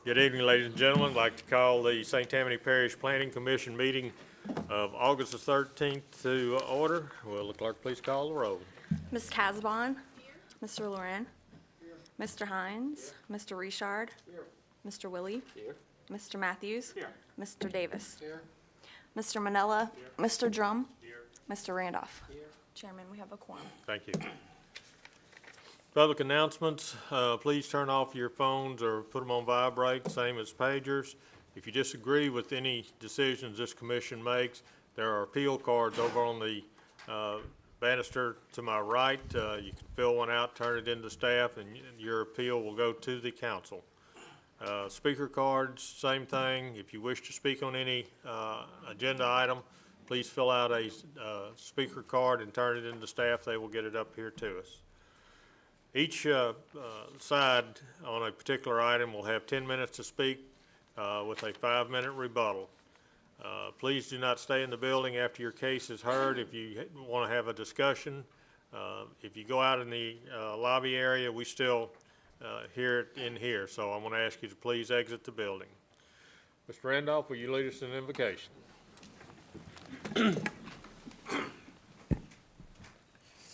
Good evening, ladies and gentlemen. I'd like to call the St. Tammany Parish Planning Commission meeting of August the 13th to order. Will the clerk please call the roll? Ms. Casabon. Here. Mr. Loren. Here. Mr. Hines. Mr. Richard. Here. Mr. Willie. Here. Mr. Matthews. Here. Mr. Davis. Here. Mr. Manella. Here. Mr. Drum. Here. Mr. Randolph. Here. Chairman, we have a quorum. Thank you. Public announcements, please turn off your phones or put them on vibrate, same as pagers. If you disagree with any decisions this commission makes, there are appeal cards over on the banister to my right. You can fill one out, turn it into staff, and your appeal will go to the council. Speaker cards, same thing. If you wish to speak on any agenda item, please fill out a speaker card and turn it into staff. They will get it up here to us. Each side on a particular item will have 10 minutes to speak with a 5-minute rebuttal. Please do not stay in the building after your case is heard if you want to have a discussion. If you go out in the lobby area, we still hear it in here, so I'm going to ask you to please exit the building. Mr. Randolph, will you lead us in an invocation?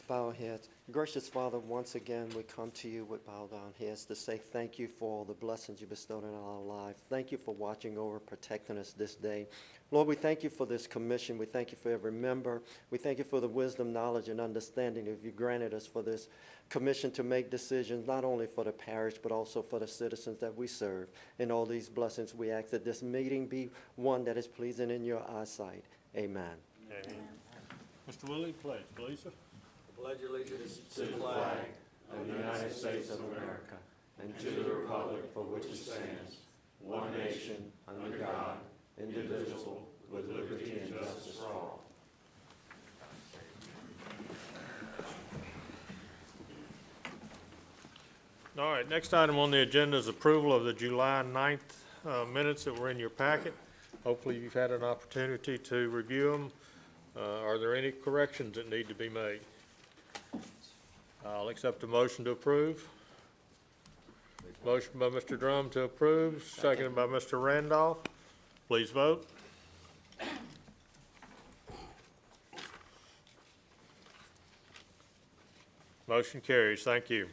Bow our heads. Gracious Father, once again we come to you with bowed down heads to say thank you for all the blessings you bestowed in our life. Thank you for watching over, protecting us this day. Lord, we thank you for this commission. We thank you for every member. We thank you for the wisdom, knowledge, and understanding that you granted us for this commission to make decisions not only for the parish but also for the citizens that we serve. In all these blessings, we ask that this meeting be one that is pleasing in your eyesight. Amen. Amen. Mr. Willie, pledge, please, sir. Pledge allegiance To the flag of the United States of America and to the republic for which it stands, one nation, under God, indivisible, with liberty and justice for all. All right, next item on the agenda is approval of the July 9th minutes that were in your packet. Hopefully you've had an opportunity to review them. Are there any corrections that need to be made? I'll accept a motion to approve. Motion by Mr. Drum to approve, seconded by Mr. Randolph. Please vote. Motion carries. Thank you.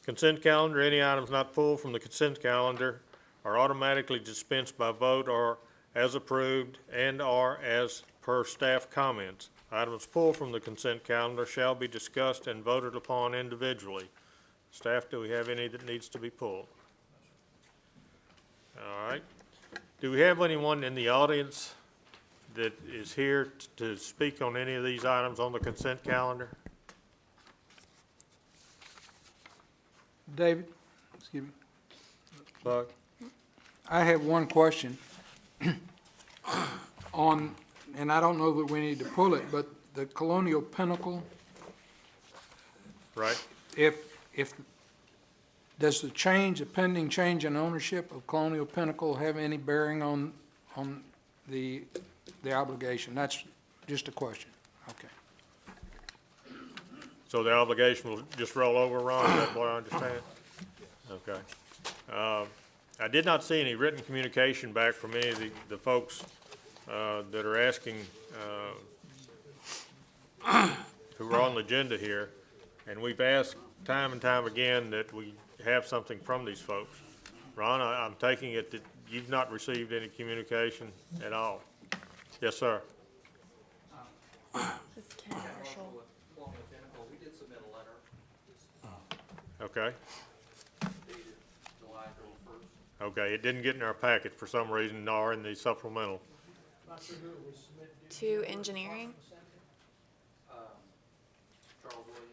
Consent calendar. Any items not pulled from the consent calendar are automatically dispensed by vote or as approved and or as per staff comments. Items pulled from the consent calendar shall be discussed and voted upon individually. Staff, do we have any that needs to be pulled? All right. Do we have anyone in the audience that is here to speak on any of these items on the consent calendar? David, excuse me. Buck? I have one question on, and I don't know that we need to pull it, but the Colonial Pinnacle. Right. Does the pending change in ownership of Colonial Pinnacle have any bearing on the obligation? That's just a question. Okay. So the obligation will just roll over, Ron, is that what I understand? Okay. I did not see any written communication back from any of the folks that are asking, who are on the agenda here, and we've asked time and time again that we have something from these folks. Ron, I'm taking it that you've not received any communication at all. Yes, sir. This is Ken Marshall. we did submit a letter Okay. dated July 31st. Okay, it didn't get in our packet for some reason, nor in the supplemental. To engineering? Charles Williams.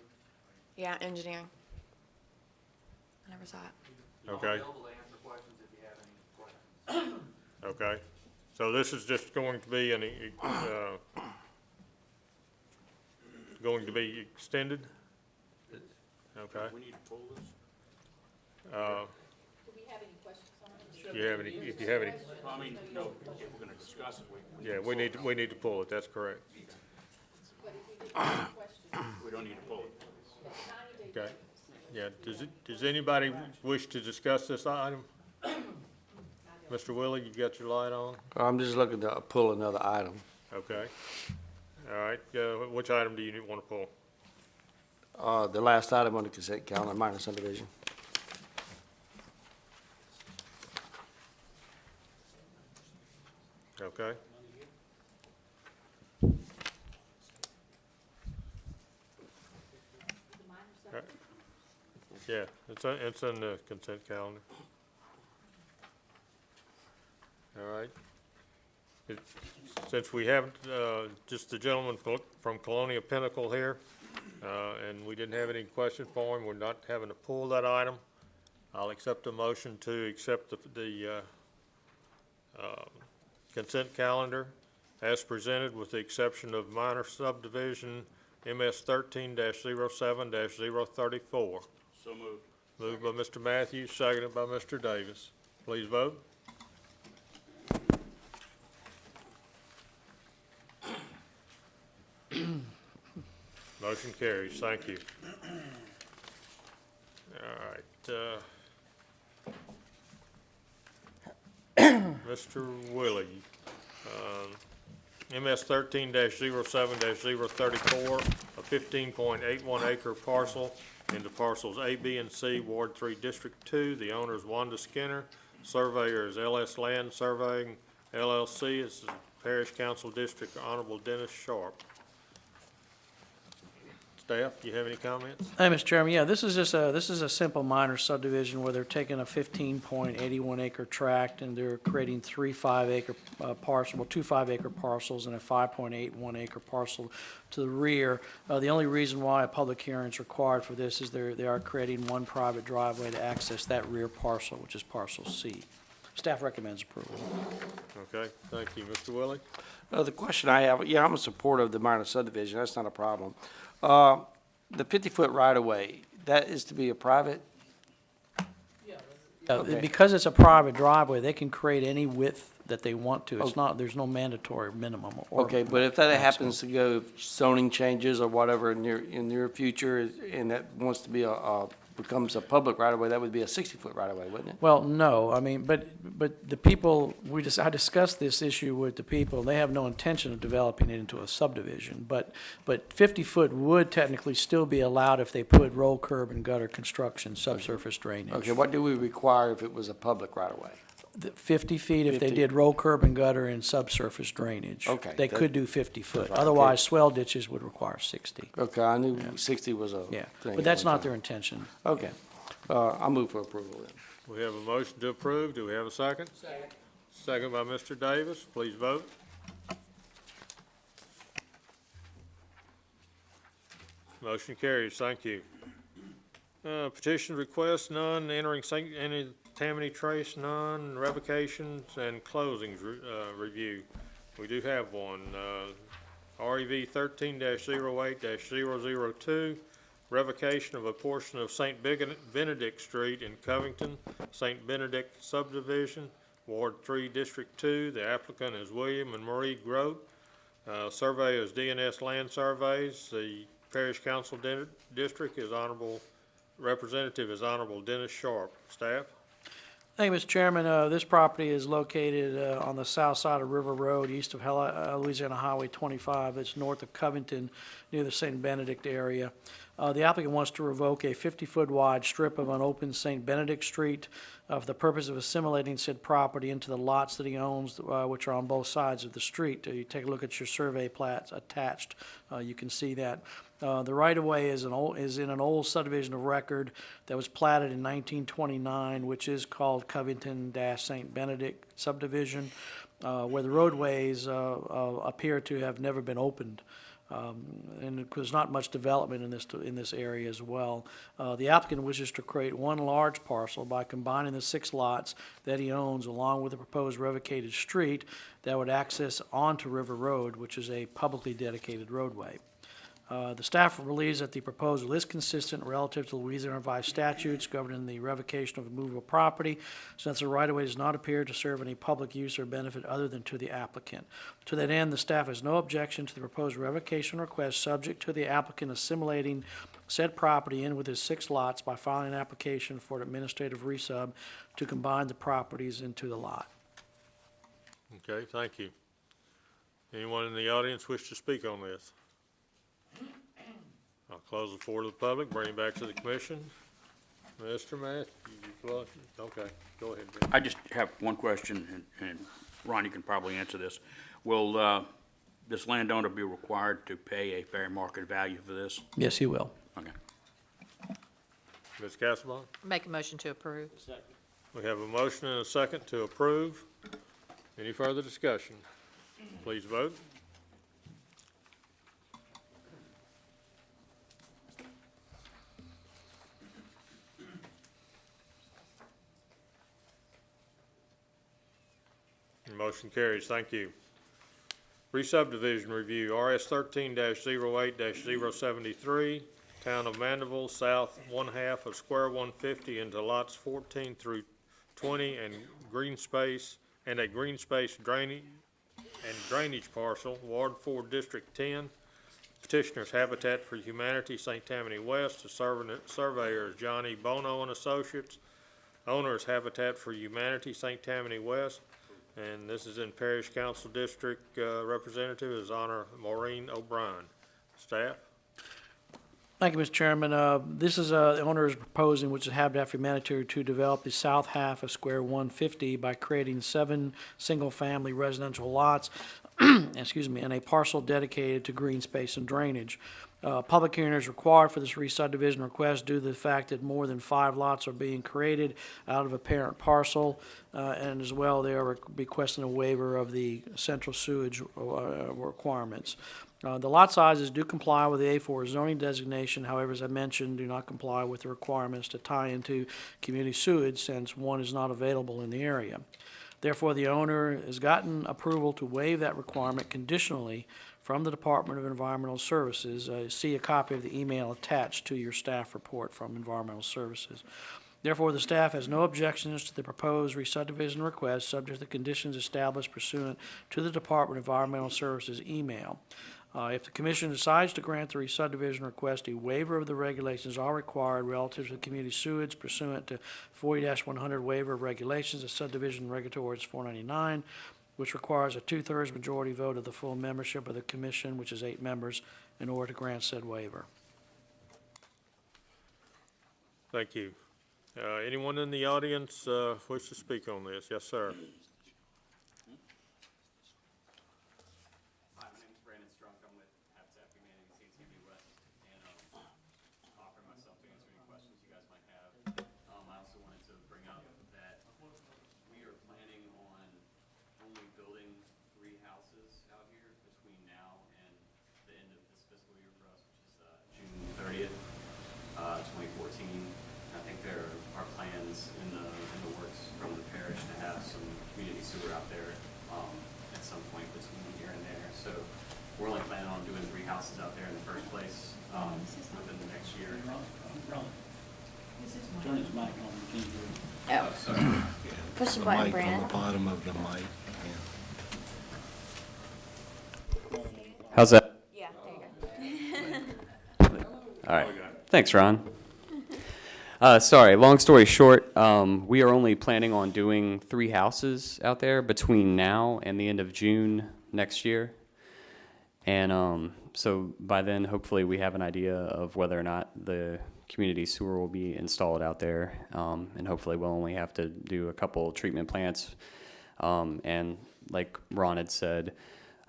Yeah, engineering. I never saw it. Okay. I'll be able to answer questions if you have any questions. Okay. So this is just going to be going to be extended? Okay. We need to pull this. Do we have any questions on it? If you have any, I mean, no, if we're gonna discuss it, yeah, we need to pull it, that's correct. we don't need to pull it. Okay. Yeah, does anybody wish to discuss this item? Mr. Willie, you got your light on? I'm just looking to pull another item. Okay. All right, which item do you want to pull? The last item on the consent calendar, minor subdivision. Okay. Yeah, it's in the consent calendar. All right. Since we haven't, just the gentleman from Colonial Pinnacle here, and we didn't have any question for him, we're not having to pull that item. I'll accept a motion to accept the consent calendar as presented with the exception of minor subdivision MS 13-07-034. So moved. Moved by Mr. Matthews, seconded by Mr. Davis. Please vote. Motion carries. Thank you. All right. Mr. Willie, MS 13-07-034, a 15.81 acre parcel into parcels A, B, and C, Ward 3, District 2. The owner is Wanda Skinner. Surveyor is LS Land Surveying LLC. It's the Parish Council District, Honorable Dennis Sharp. Staff, do you have any comments? Hey, Mr. Chairman, yeah, this is a simple minor subdivision where they're taking a 15.81 acre tract and they're creating three 5-acre two 5-acre parcels and a 5.81 acre parcel to the rear. The only reason why a public hearing is required for this is they are creating one private driveway to access that rear parcel, which is parcel C. Staff recommends approval. Okay, thank you. Mr. Willie? The question I have, yeah, I'm in support of the minor subdivision, that's not a problem. The 50-foot right-of-way, that is to be a private? Okay. Because it's a private driveway, they can create any width that they want to. It's not, there's no mandatory minimum. Or Okay, but if that happens to go zoning changes or whatever in near future, and that wants to be becomes a public right-of-way, that would be a 60-foot right-of-way, wouldn't it? Well, no, I mean, but the people, I discussed this issue with the people, they have no intention of developing it into a subdivision, but 50-foot would technically still be allowed if they put roll, curb, and gutter construction, subsurface drainage. Okay, what do we require if it was a public right-of-way? 50 feet if they 50. did roll, curb, and gutter and subsurface drainage. Okay, They that- could do 50 foot. right, Otherwise, swell ditches would require 60. Okay, I knew 60 was a Yeah, thing but at that's one not time. their intention. Okay, I'll move for approval then. We have a motion to approve. Do we have a second? Second. Second by Mr. Davis. Please vote. Motion carries. Thank you. Petition requests, none. Entering any Tammany trace, none. Revocations and closings review. We do have one. REV 13-08-002. Revocation of a portion of St. Benedict Street in Covington, St. Benedict subdivision, Ward 3, District 2. The applicant is William and Marie Grote. Survey is DNS Land Surveys. The Parish Council District is Representative is Honorable Dennis Sharp. Staff? Thank you, Mr. Chairman. This property is located on the south side of River Road, east of Louisiana Highway 25. It's north of Covington, near the St. Benedict area. The applicant wants to revoke a 50-foot wide strip of unopened St. Benedict Street for the purpose of assimilating said property into the lots that he owns, which are on both sides of the street. You take a look at your survey plats attached, you can see that. The right-of-way is in an old subdivision of record that was platted in 1929, which is called Covington-St. Benedict subdivision, where the roadways appear to have never been opened. And there's not much development in this area as well. The applicant wishes to create one large parcel by combining the 6 lots that he owns along with the proposed revocated street that would access onto River Road, which is a publicly dedicated roadway. The staff believes that the proposal is consistent relative to Louisiana revised statutes governing the revocation of immovable property, since the right-of-way does not appear to serve any public use or benefit other than to the applicant. To that end, the staff has no objection to the proposed revocation request, subject to the applicant assimilating said property in with his 6 lots by filing an application for an administrative resub to combine the properties into the lot. Okay, thank you. Anyone in the audience wish to speak on this? I'll close the floor to the public, bring it back to the commission. Mr. Matthews, okay, go ahead, Jim. I just have one question, and Ron, you can probably answer this. Will this landowner be required to pay a fair market value for this? Yes, he will. Okay. Ms. Castlebar? Make a motion to approve. We have a motion and a second to approve. Any further discussion? Please vote. Motion carries. Thank you. Re-subdivision review, RS 13-08-073, Town of Mandeville, south one-half of Square 150 into lots 14 through 20 and green space, and a green space drainage parcel, Ward 4, District 10. Petitioner's Habitat for Humanity, St. Tammany West. The surveyor is Johnny Bono and Associates. Owner is Habitat for Humanity, St. Tammany West. And this is in Parish Council District. Representative is Honor Maureen O'Brien. Staff? Thank you, Mr. Chairman. This is, the owner is proposing, which is Habitat for Humanity, to develop the south half of Square 150 by creating 7 single-family residential lots, excuse me, and a parcel dedicated to green space and drainage. Public hearing is required for this re-subdivision request due to the fact that more than 5 lots are being created out of a parent parcel, and as well, they are requesting a waiver of the central sewage requirements. The lot sizes do comply with the A4 zoning designation, however, as I mentioned, do not comply with the requirements to tie into community sewage since one is not available in the area. Therefore, the owner has gotten approval to waive that requirement conditionally from the Department of Environmental Services. See a copy of the email attached to your staff report from Environmental Services. Therefore, the staff has no objections to the proposed re-subdivision request, subject to the conditions established pursuant to the Department of Environmental Services email. If the commission decides to grant the re-subdivision request, a waiver of the regulations are required relative to community sewage pursuant to 40-100 waiver of regulations. The subdivision regulatory ordinance 499, which requires a 2/3 majority vote of the full membership of the commission, which is 8 members, in order to grant said waiver. Thank you. Anyone in the audience wish to speak on this? Yes, sir. Hi, my name's Brandon Strunk. I'm with Habitat for Humanity, CTV West, and offer myself to answer any questions you guys might have. I also wanted to bring up that we are planning on only building 3 houses out here between now and the end of this fiscal year for us, which is June 30th, 2014. I think there are plans in the works from the parish to have some community sewer out there at some point between here and there. So we're only planning on doing 3 houses out there in the first place within the next year. Turn his mic on, you can't hear him. Oh, Sorry. push the The button, mic on Brandon. the bottom of the mic. How's that? Yeah, there you go. All right. Thanks, Ron. Sorry, long story short, we are only planning on doing 3 houses out there between now and the end of June next year. And so by then, hopefully, we have an idea of whether or not the community sewer will be installed out there. And hopefully, we'll only have to do a couple treatment plants. And like Ron had said,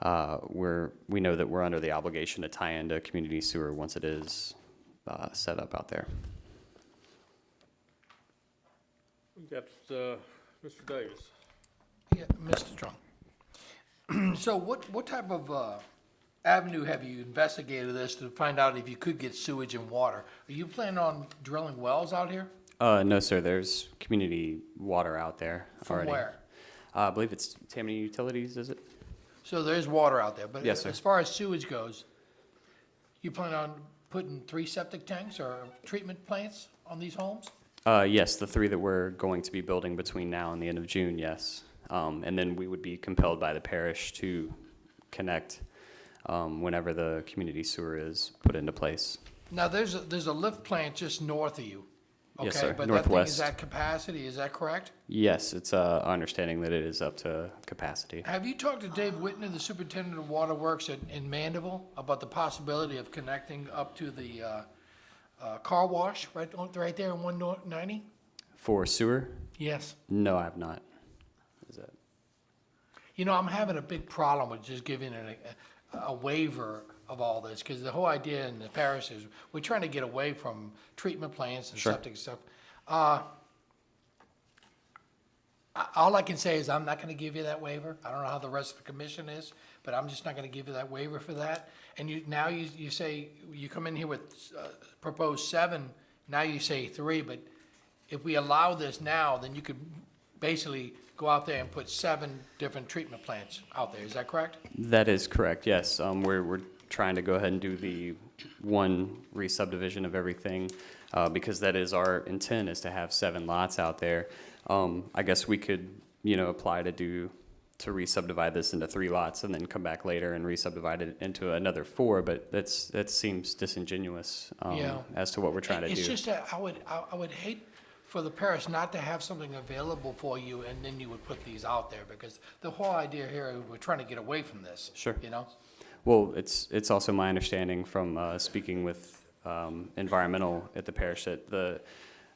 we know that we're under the obligation to tie into community sewer once it is set up out there. We got Mr. Davis. Yeah, Mr. Strong. So what type of avenue have you investigated this to find out if you could get sewage and water? Are you planning on drilling wells out here? No, sir, there's community water out there already. From where? I believe it's Tammany Utilities, is it? So there's water out there, but Yes, sir. as far as sewage goes, you plan on putting 3 septic tanks or treatment plants on these homes? Yes, the 3 that we're going to be building between now and the end of June, yes. And then we would be compelled by the parish to connect whenever the community sewer is put into place. Now, there's a lift plant just north of you, Okay, sir. but that thing is Northwest. at capacity, is that correct? Yes, it's our understanding that it is up to capacity. Have you talked to Dave Whitner, the superintendent of waterworks in Mandeville, about the possibility of connecting up to the car wash right there on 190? For sewer? Yes. No, I have not. Is that? You know, I'm having a big problem with just giving a waiver of all this, because the whole idea in the parish is we're trying to get away from treatment plants and Sure. septic stuff. All I can say is I'm not going to give you that waiver. I don't know how the rest of the commission is, but I'm just not going to give you that waiver for that. And you say, you come in here with proposed 7, now you say 3, but if we allow this now, then you could basically go out there and put 7 different treatment plants out there. Is that correct? That is correct, yes. We're trying to go ahead and do the one re-subdivision of everything, because that is our intent, is to have 7 lots out there. I guess we could, apply to re-subdivide this into 3 lots and then come back later and re-subdivide it into another 4, but that seems disingenuous, Yeah. as to what we're trying to do. It's just that I would hate for the parish not to have something available for you, and then you would put these out there, because the whole idea here, we're trying to get away from this. Sure. You know? Well, it's also my understanding from speaking with environmental at the parish that the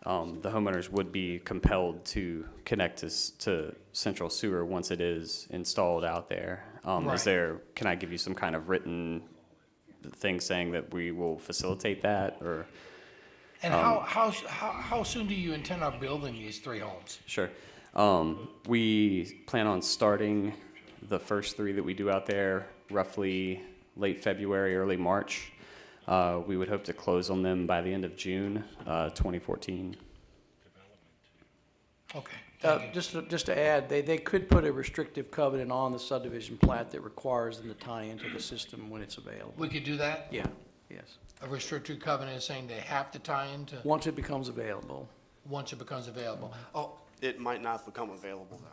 homeowners would be compelled to connect to central sewer once it is installed out there. Right. Can I give you some kind of written thing saying that we will facilitate that, or? And how soon do you intend on building these 3 homes? Sure. We plan on starting the first 3 that we do out there roughly late February, early March. We would hope to close on them by the end of June 2014. Okay. Thank you. Just to add, they could put a restrictive covenant on the subdivision plat that requires them to tie into the system when it's available. We could do that? Yeah, yes. A restricted covenant saying they have to tie into, Once it becomes available. once it becomes available. Oh, It might not become available, though.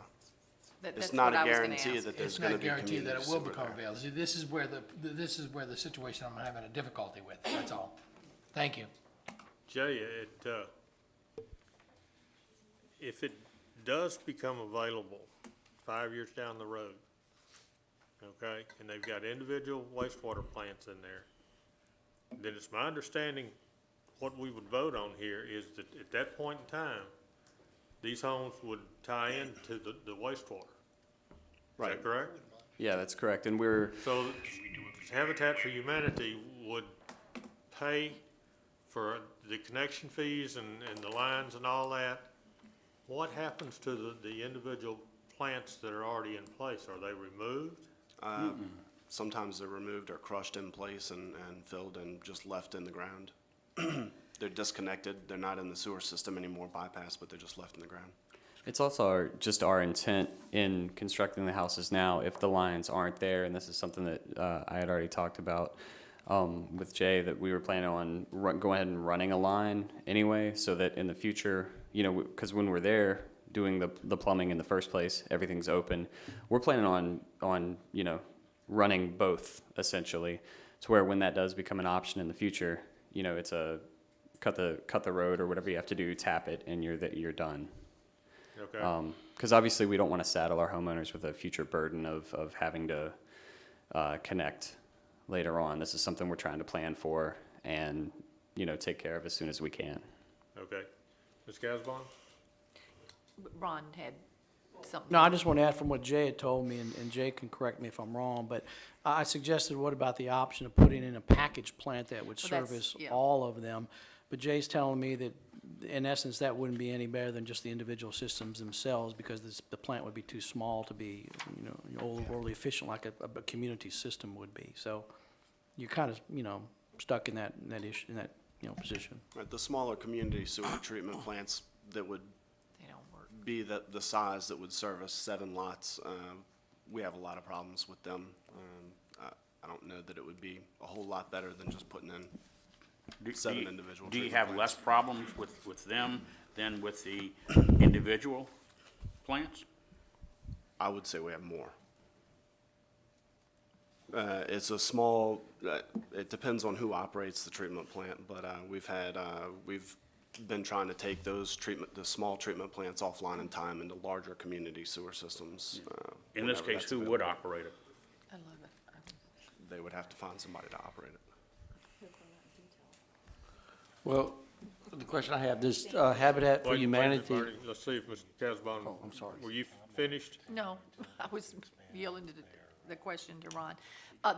That's It's not what a I was gonna guarantee ask. that there's it's going to not be community guaranteed that it will sewer become there. available. See, this is where the situation I'm having a difficulty with, that's all. Thank you. Jay, if it does become available 5 years down the road, okay, and they've got individual wastewater plants in there, then it's my understanding what we would vote on here is that at that point in time, these homes would tie into the wastewater. Is that Right. correct? Yeah, that's correct. And we're, So Habitat for Humanity would pay for the connection fees and the lines and all that. What happens to the individual plants that are already in place? Are they removed? Sometimes they're removed or crushed in place and filled and just left in the ground. They're disconnected. They're not in the sewer system anymore, bypassed, but they're just left in the ground. it's also just our intent in constructing the houses now, if the lines aren't there, and this is something that I had already talked about with Jay, that we were planning on going ahead and running a line anyway, so that in the future, because when we're there doing the plumbing in the first place, everything's open. We're planning on running both, essentially, to where when that does become an option in the future, it's a cut the road or whatever you have to do, tap it, and you're done. Okay. Because obviously we don't want to saddle our homeowners with a future burden of having to connect later on. This is something we're trying to plan for and take care of as soon as we can. Okay. Ms. Casbon? Ron had something. No, I just want to add from what Jay had told me, and Jay can correct me if I'm wrong, but I suggested, what about the option of putting in a package plant that would Well, that's- service yeah. all of them? But Jay's telling me that, in essence, that wouldn't be any better than just the individual systems themselves, because the plant would be too small to be, overly efficient like a community system would be. So you're kind of, stuck in that issue, in that, position. Right, the smaller community sewer treatment plants that would They don't work. be the size that would service 7 lots, we have a lot of problems with them. I don't know that it would be a whole lot better than just putting in Do 7 you- individual Do you treatment have plants. less problems with them than with the individual plants? I would say we have more. It's a small, it depends on who operates the treatment plant, but we've been trying to take the small treatment plants offline in time into larger community sewer systems. In this whenever case, that's who available. would operate it? I love it. They would have to find somebody to operate it. Well, the question I have, does Habitat for Wait, Humanity? Bernie, let's see if Mr. Casabon. Oh, I'm sorry. Were you finished? No, I was yielding to the question to Ron.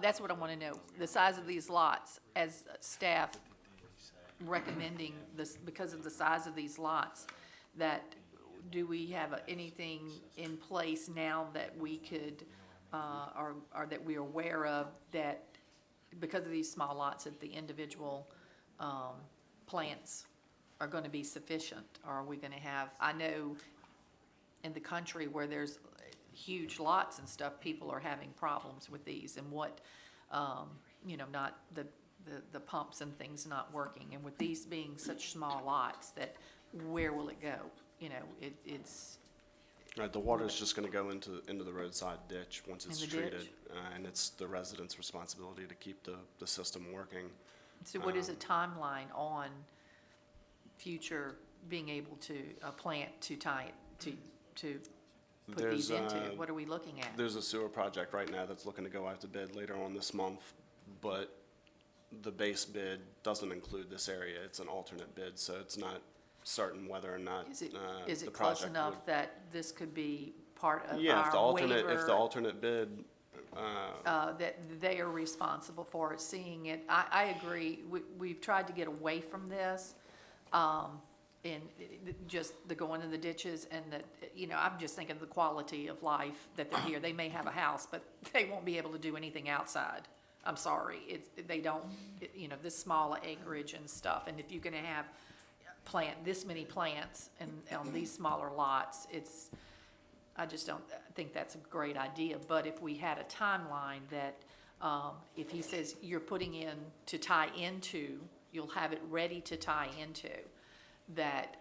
That's what I want to know. The size of these lots, as staff recommending this, because of the size of these lots, that, do we have anything in place now that we could, or that we're aware of, that because of these small lots, that the individual plants are going to be sufficient? Or are we going to have, I know in the country where there's huge lots and stuff, people are having problems with these, and what, not the pumps and things not working. And with these being such small lots, that where will it go? It's Right, the water's just gonna go into the roadside ditch once it's In the ditch? treated. And it's the residents' responsibility to keep the system working. So what is a timeline on future being able to, a plant to tie it, to put these into? What are we looking at? There's a sewer project right now that's looking to go out to bid later on this month, but the base bid doesn't include this area. It's an alternate bid, so it's not certain whether or not Is it the close project enough would- that this could be part of Yeah, if the our alternate, if the waiver? alternate bid, That they are responsible for it, seeing it. I agree, we've tried to get away from this, and just the going in the ditches, and that, I'm just thinking of the quality of life that they're here. They may have a house, but they won't be able to do anything outside. I'm sorry, they don't, this small acreage and stuff, and if you're gonna have this many plants and on these smaller lots, I just don't think that's a great idea. But if we had a timeline that, if he says you're putting in to tie into, you'll have it ready to tie into, that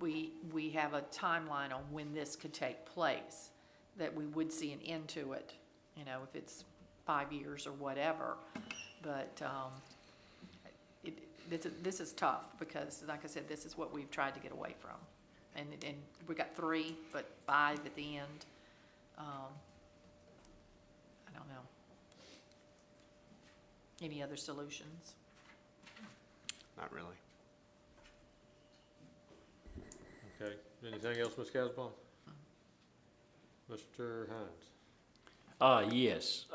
we have a timeline on when this could take place, that we would see an end to it, if it's 5 years or whatever. But, this is tough, because, like I said, this is what we've tried to get away from. And we got 3, but 5 at the end. I don't know. Any other solutions? not really. Okay, anything else, Ms. Casabon? Mr. Hines? Yes,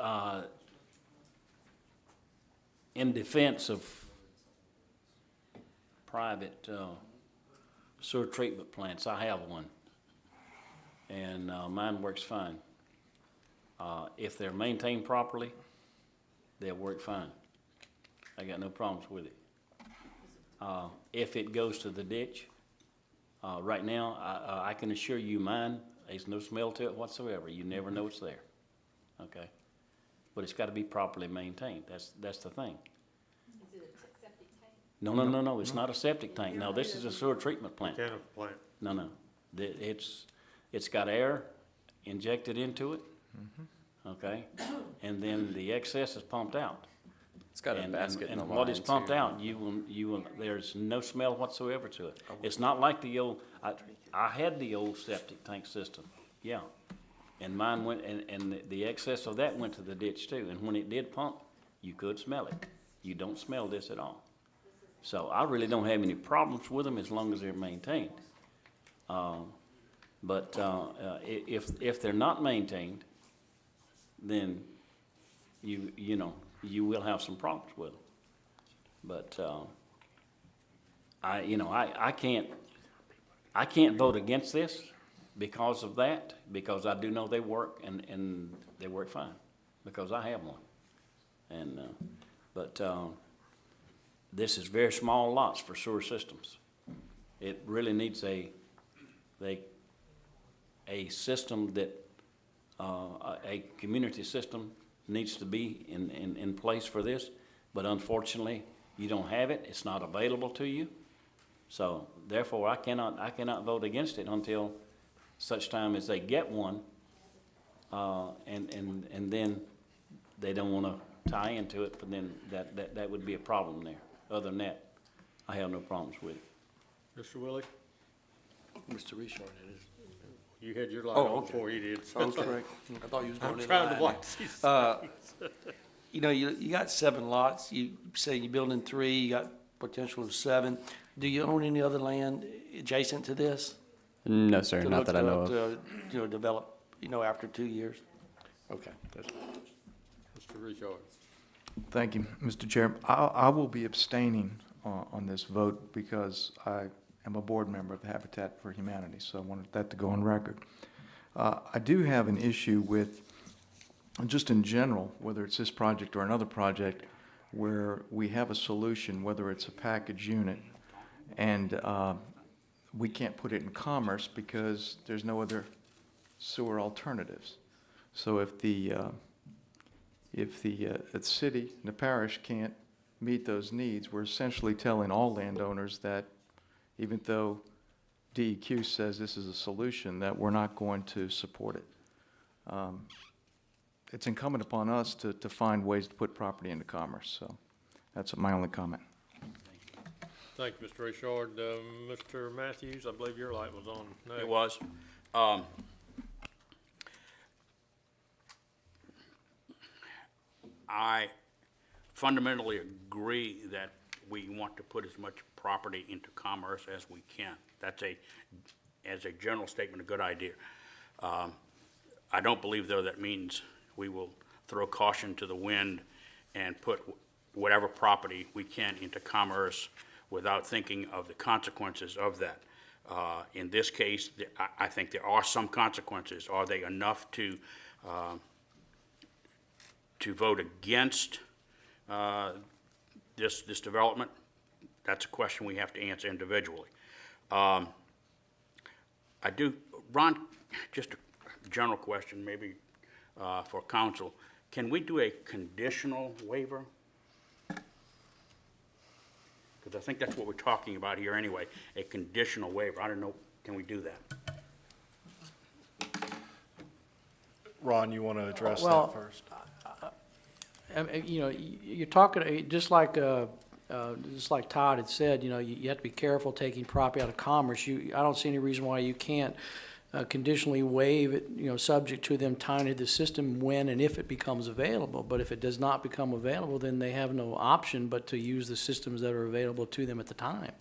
in defense of private sewer treatment plants, I have one, and mine works fine. If they're maintained properly, they'll work fine. I got no problems with it. If it goes to the ditch, right now, I can assure you mine, there's no smell to it whatsoever. You never know it's there, okay? But it's gotta be properly maintained. That's the thing. Is it a septic tank? No, it's not a septic tank. No, this is a sewer treatment plant. Mechanical plant. No. It's got air injected into it, okay? And then the excess is pumped out. It's got a And- basket in the And what is line, pumped too. out, you will, there's no smell whatsoever to it. It's not like the old, I had the old septic tank system, yeah. And mine went, and the excess of that went to the ditch too. And when it did pump, you could smell it. You don't smell this at all. So I really don't have any problems with them as long as they're maintained. But if they're not maintained, then you know, you will have some problems with them. But, I can't vote against this because of that, because I do know they work and they work fine, because I have one. And, this is very small lots for sewer systems. It really needs a system that, a community system needs to be in place for this, but unfortunately, you don't have it, it's not available to you. So therefore, I cannot vote against it until such time as they get one, and then they don't wanna tie into it, but then that would be a problem there. Other than that, I have no problems with it. Mr. Willie, Mr. Richard, it is. you had your light Oh, on okay. before he did. Oh, correct. I thought you was going I'm in trying to line watch there. these. You know, you got 7 lots. You say you're building 3, you got potential of 7. Do you own any other land adjacent to this? No, sir, To not look that I to- know of. to, you know, develop, you know, after 2 years? Okay. Mr. Richard. Thank you, Mr. Chair. I will be abstaining on this vote because I am a board member of the Habitat for Humanity, so I wanted that to go on record. I do have an issue with, just in general, whether it's this project or another project, where we have a solution, whether it's a package unit, and we can't put it in commerce because there's no other sewer alternatives. So if the city, the parish can't meet those needs, we're essentially telling all landowners that even though DEQ says this is a solution, that we're not going to support it. It's incumbent upon us to find ways to put property into commerce, so that's my only comment. Thank you, Mr. Richard. Mr. Matthews, I believe your light was on next. It was. I fundamentally agree that we want to put as much property into commerce as we can. That's as a general statement, a good idea. I don't believe, though, that means we will throw caution to the wind and put whatever property we can into commerce without thinking of the consequences of that. In this case, I think there are some consequences. Are they enough to vote against this development? That's a question we have to answer individually. I do, Ron, just a general question, maybe for council. Can we do a conditional waiver? Because I think that's what we're talking about here anyway, a conditional waiver. I don't know, can we do that? Ron, you want to address Well, that first? You know, you're talking, just like Todd had said, you know, you have to be careful taking property out of commerce. I don't see any reason why you can't conditionally waive it, you know, subject to them tying to the system when and if it becomes available. But if it does not become available, then they have no option but to use the systems that are available to them at the time.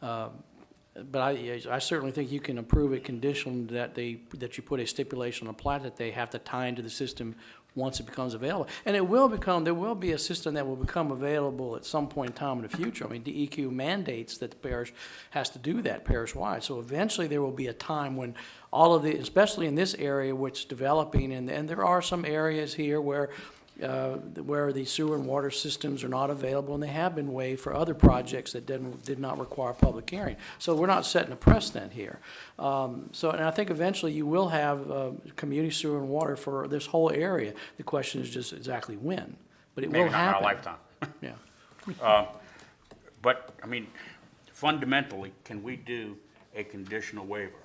But I certainly think you can approve it conditional that you put a stipulation on the plat that they have to tie into the system once it becomes available. And there will be a system that will become available at some point in time in the future. I mean, DEQ mandates that the parish has to do that parish-wide. So eventually there will be a time when all of the, especially in this area which is developing, and there are some areas here where the sewer and water systems are not available, and they have been waived for other projects that did not require public hearing. So we're not setting a precedent here. And I think eventually you will have community sewer and water for this whole area. The question is just exactly when, but it will Maybe not in our happen. lifetime. Yeah. But, I mean, fundamentally, can we do a conditional waiver?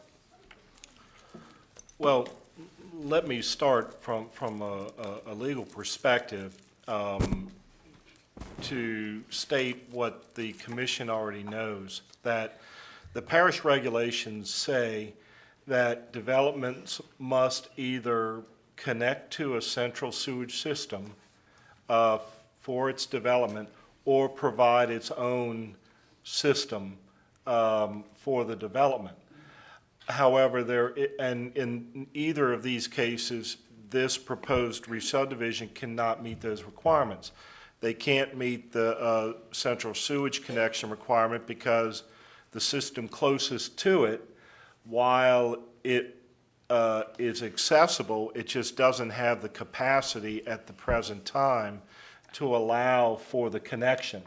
Well, let me start from a legal perspective to state what the commission already knows, that the parish regulations say that developments must either connect to a central sewage system for its development or provide its own system for the development. However, and in either of these cases, this proposed re-subdivision cannot meet those requirements. They can't meet the central sewage connection requirement because the system closest to it, while it is accessible, it just doesn't have the capacity at the present time to allow for the connection.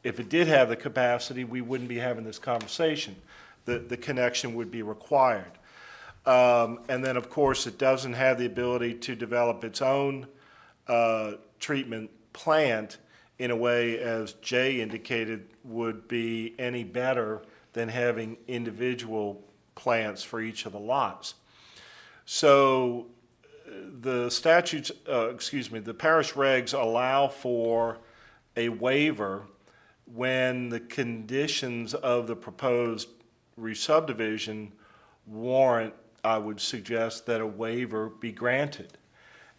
If it did have the capacity, we wouldn't be having this conversation. The connection would be required. And then, of course, it doesn't have the ability to develop its own treatment plant in a way, as Jay indicated, would be any better than having individual plants for each of the lots. So the statutes, the parish regs allow for a waiver when the conditions of the proposed re-subdivision warrant, I would suggest that a waiver be granted.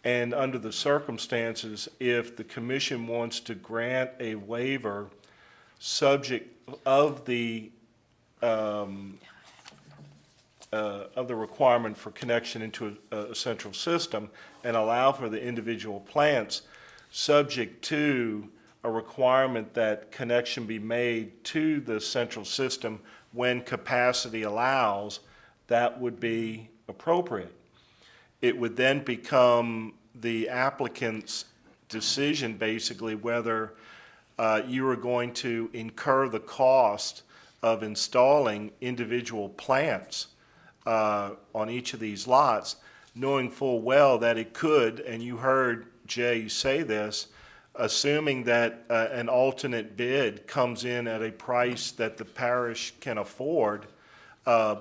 And under the circumstances, if the commission wants to grant a waiver subject of the requirement for connection into a central system and allow for the individual plants, subject to a requirement that connection be made to the central system when capacity allows, that would be appropriate. It would then become the applicant's decision, basically, whether you are going to incur the cost of installing individual plants on each of these lots, knowing full well that it could, and you heard Jay say this, assuming that an alternate bid comes in at a price that the parish can afford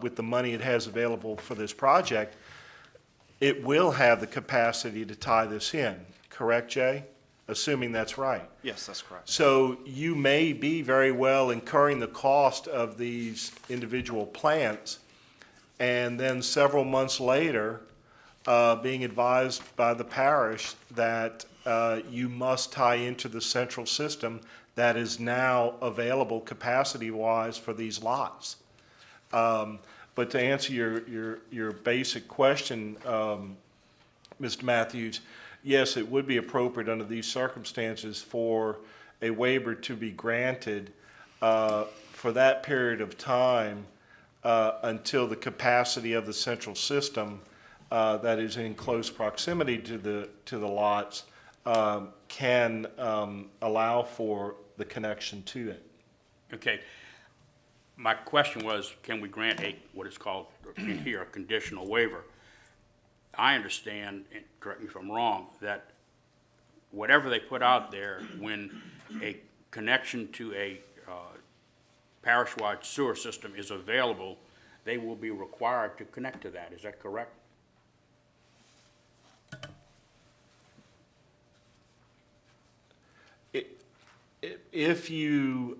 with the money it has available for this project, it will have the capacity to tie this in. Correct, Jay? Assuming that's right. Yes, that's correct. So you may be very well incurring the cost of these individual plants, and then several months later, being advised by the parish that you must tie into the central system that is now available capacity-wise for these lots. But to answer your basic question, Mr. Matthews, yes, it would be appropriate under these circumstances for a waiver to be granted for that period of time until the capacity of the central system that is in close proximity to the lots can allow for the connection to it. Okay. My question was, can we grant what is called in here a conditional waiver? I understand, and correct me if I'm wrong, that whatever they put out there, when a connection to a parish-wide sewer system is available, they will be required to connect to that. Is that correct? If you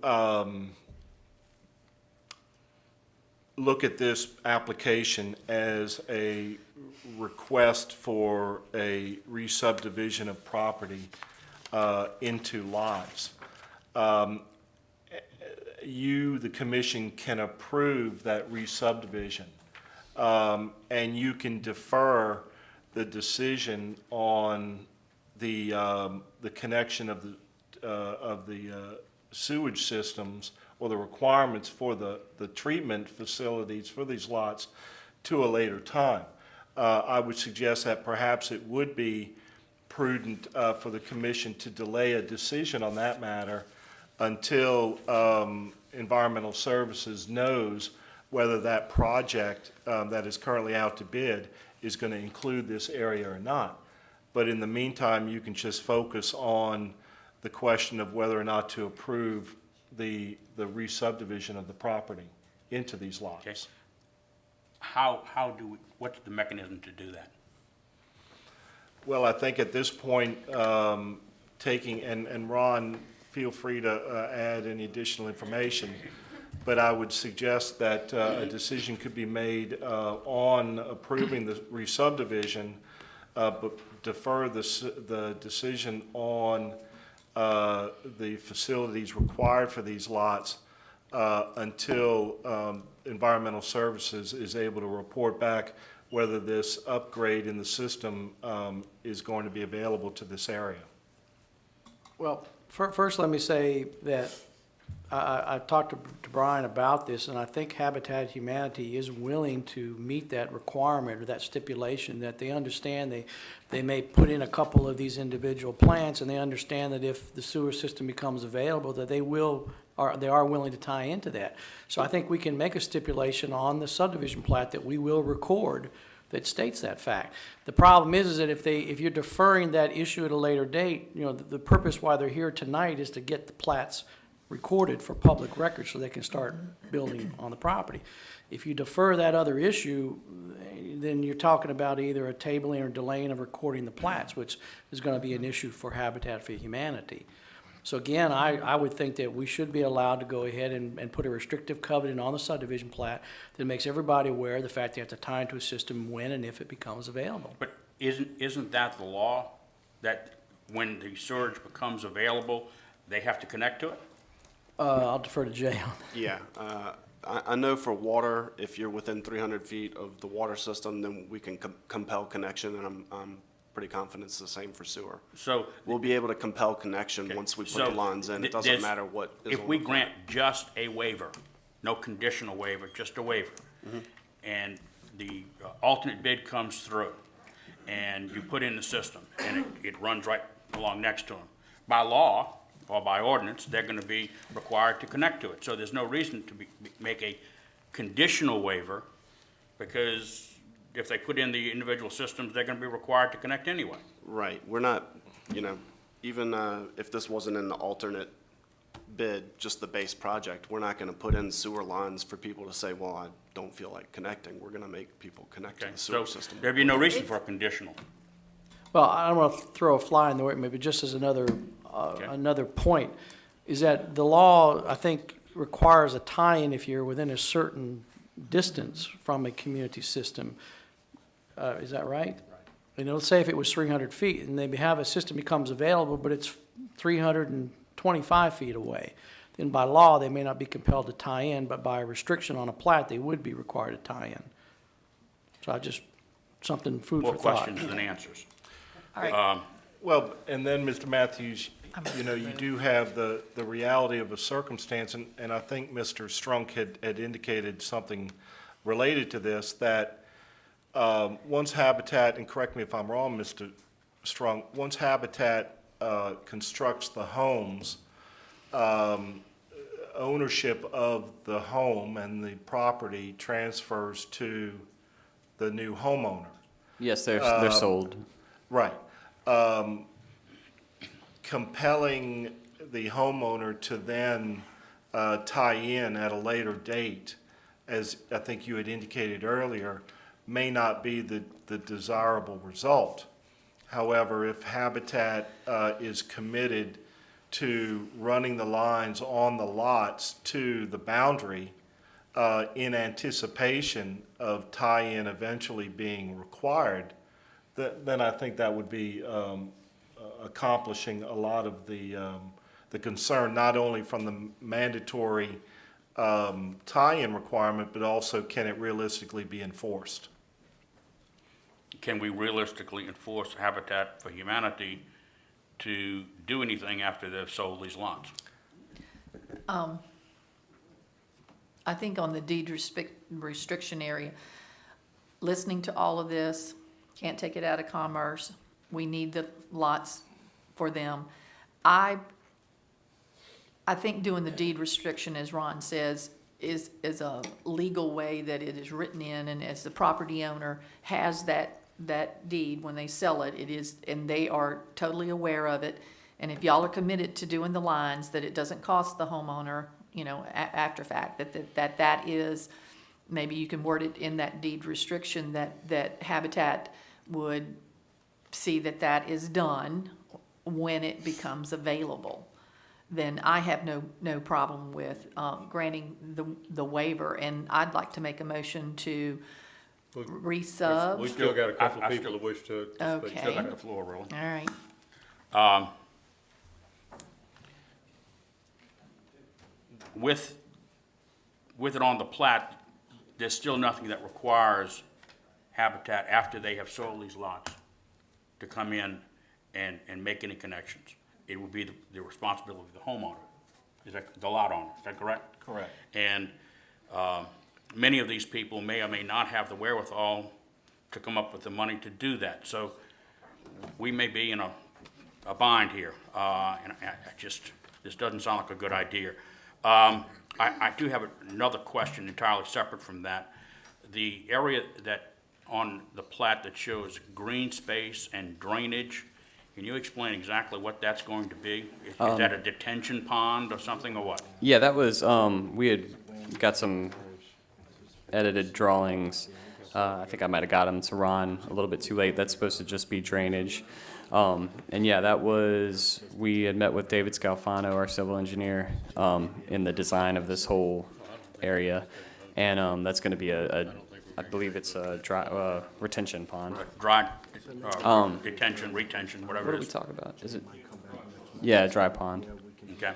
look at this application as a request for a re-subdivision of property into lots, you, the commission, can approve that re-subdivision, and you can defer the decision on the connection of the sewage systems or the requirements for the treatment facilities for these lots to a later time. I would suggest that perhaps it would be prudent for the commission to delay a decision on that matter until Environmental Services knows whether that project that is currently out to bid is going to include this area or not. But in the meantime, you can just focus on the question of whether or not to approve the re-subdivision of the property into these lots. Okay. How do we, what's the mechanism to do that? Well, I think at this point, taking, and Ron, feel free to add any additional information, but I would suggest that a decision could be made on approving the re-subdivision, but defer the decision on the facilities required for these lots until Environmental Services is able to report back whether this upgrade in the system is going to be available to this area. Well, first let me say that I talked to Brian about this, and I think Habitat Humanity is willing to meet that requirement or that stipulation, that they understand they may put in a couple of these individual plants, and they understand that if the sewer system becomes available, that they are willing to tie into that. So I think we can make a stipulation on the subdivision plat that we will record that states that fact. The problem is that if you're deferring that issue at a later date, you know, the purpose why they're here tonight is to get the plats recorded for public record so they can start building on the property. If you defer that other issue, then you're talking about either a tabling or delaying of recording the plats, which is going to be an issue for Habitat for Humanity. So again, I would think that we should be allowed to go ahead and put a restrictive covenant on the subdivision plat that makes everybody aware of the fact they have to tie into a system when and if it becomes available. But isn't that the law, that when the surge becomes available, they have to connect to it? I'll defer to Jay on that. Yeah, I know for water, if you're within 300 feet of the water system, then we can compel connection, and I'm pretty confident it's the same for sewer. So. We'll be able to compel connection once we put the lines in. It doesn't matter what is If on we the grant just a waiver, no conditional waiver, just a waiver, and the alternate bid comes through, and you put in the system, and it runs right along next to them, by law or by ordinance, they're gonna be required to connect to it. So there's no reason to make a conditional waiver, because if they put in the individual systems, they're gonna be required to connect anyway. Right, we're not, even if this wasn't in the alternate bid, just the base project, we're not gonna put in sewer lines for people to say, well, I don't feel like connecting. We're gonna make people connect to Okay, the sewer so system. there'd be no reason for a conditional. Well, I don't want to throw a fly in the ointment, but just as another point, is that the law, I think, requires a tie-in if you're within a certain distance from a community system. Is that right? Right. Let's say if it was 300 feet, and they have a system becomes available, but it's 325 feet away, then by law, they may not be compelled to tie in, but by a restriction on a plat, they would be required to tie in. So something food More for thought. questions than answers. All right. Well, and then, Mr. Matthews, you do have the reality of a circumstance, and I think Mr. Strunk had indicated something related to this, that once Habitat, and correct me if I'm wrong, Mr. Strunk, once Habitat constructs the homes, ownership of the home and the property transfers to the new homeowner. Yes, they're sold. Right. Compelling the homeowner to then tie in at a later date, as I think you had indicated earlier, may not be the desirable result. However, if Habitat is committed to running the lines on the lots to the boundary in anticipation of tie-in eventually being required, then I think that would be accomplishing a lot of the concern, not only from the mandatory tie-in requirement, but also can it realistically be enforced? Can we realistically enforce Habitat for Humanity to do anything after they've sold these lots? I think on the deed restriction area, listening to all of this, can't take it out of commerce. We need the lots for them. I think doing the deed restriction, as Ron says, is a legal way that it is written in, and as the property owner has that deed, when they sell it, it is, and they are totally aware of it. And if y'all are committed to doing the lines, that it doesn't cost the homeowner, after fact, that is, maybe you can word it in that deed restriction that Habitat would see that is done when it becomes available. Then I have no problem with granting the waiver, and I'd like to make a motion to resub. We still got a couple I of people still- that wish to speak. Okay. Still got the floor, really. All right. With it on the plat, there's still nothing that requires Habitat, after they have sold these lots, to come in and make any connections. It would be the responsibility of the homeowner, the lot owner, is that correct? Correct. And many of these people may or may not have the wherewithal to come up with the money to do that. So we may be in a bind here, and this doesn't sound like a good idea. I do have another question entirely separate from that. The area that on the plat that shows green space and drainage, can you explain exactly what that's going to be? Is that a detention pond or something, or what? Yeah, that was, we had got some edited drawings. I think I might have got them to Ron a little bit too late. That's supposed to just be drainage. And yeah, we had met with David Scalfano, our civil engineer, in the design of this whole area. And that's going to be I believe it's a dry, retention pond. Dry, detention, retention, What whatever are it we is. talking about? Is it? Yeah, dry pond. Okay.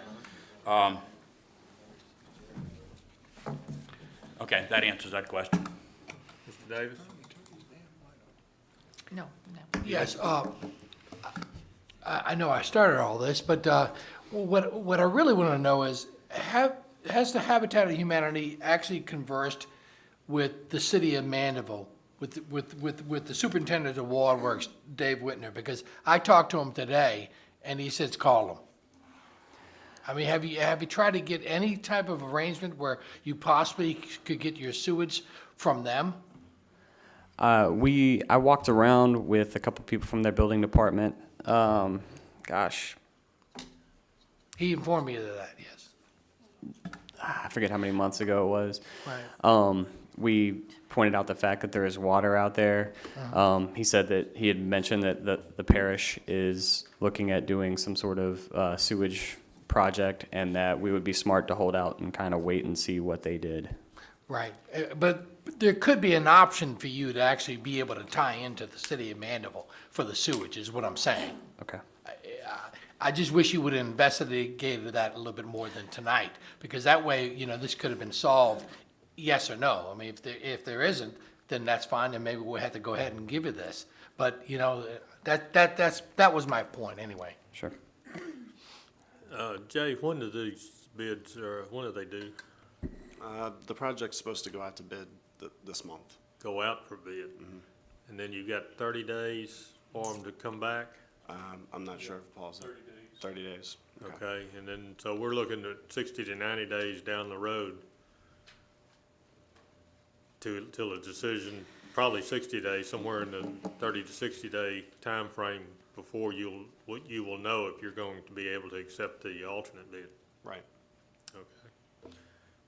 Okay, that answers that question. Mr. Davis? No, no. Yes, I know I started all this, but what I really want to know is, has the Habitat of Humanity actually conversed with the city of Mandeville, with the superintendent of waterworks, Dave Whitner? Because I talked to him today, and he says call him. I mean, have you tried to get any type of arrangement where you possibly could get your sewage from them? I walked around with a couple people from their building department. Gosh, He informed me of that, yes. I forget how many months ago it was. Right. We pointed out the fact that there is water out there. He said that he had mentioned that the parish is looking at doing some sort of sewage project, and that we would be smart to hold out and kind of wait and see what they did. Right, but there could be an option for you to actually be able to tie into the city of Mandeville for the sewage, is what I'm saying. Okay. I just wish you would have investigated that a little bit more than tonight, because that way, this could have been solved, yes or no. I mean, if there isn't, then that's fine, then maybe we'll have to go ahead and give you this. But, that was my point, anyway. Sure. Jay, when do these bids, or when do they do? The project's supposed to go out to bid this month. Go out for bid? And then you've got 30 days for them to come back? I'm not sure if Paul's. 30 days. Okay, and then, so we're looking at 60 to 90 days down the road till a decision, probably 60 days, somewhere in the 30 to 60 day time frame before you will know if you're going to be able to accept the alternate bid. Right. Okay.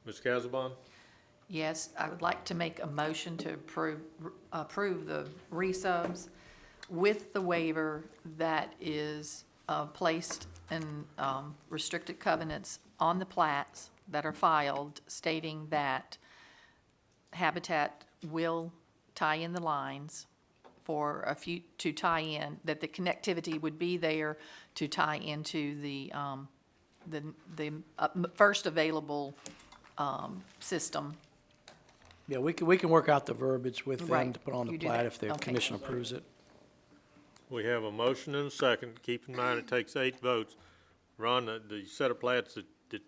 Ms. Casabon? Yes, I would like to make a motion to approve the resubs with the waiver that is placed in restricted covenants on the plats that are filed, stating that Habitat will tie in the lines for to tie in, that the connectivity would be there to tie into the first available system. Yeah, we can work out the verbiage with them Right, to put on the you do plat that. if the Okay. commission approves it. We have a motion and a second. Keep in mind, it takes 8 votes. Ron, the set of plats that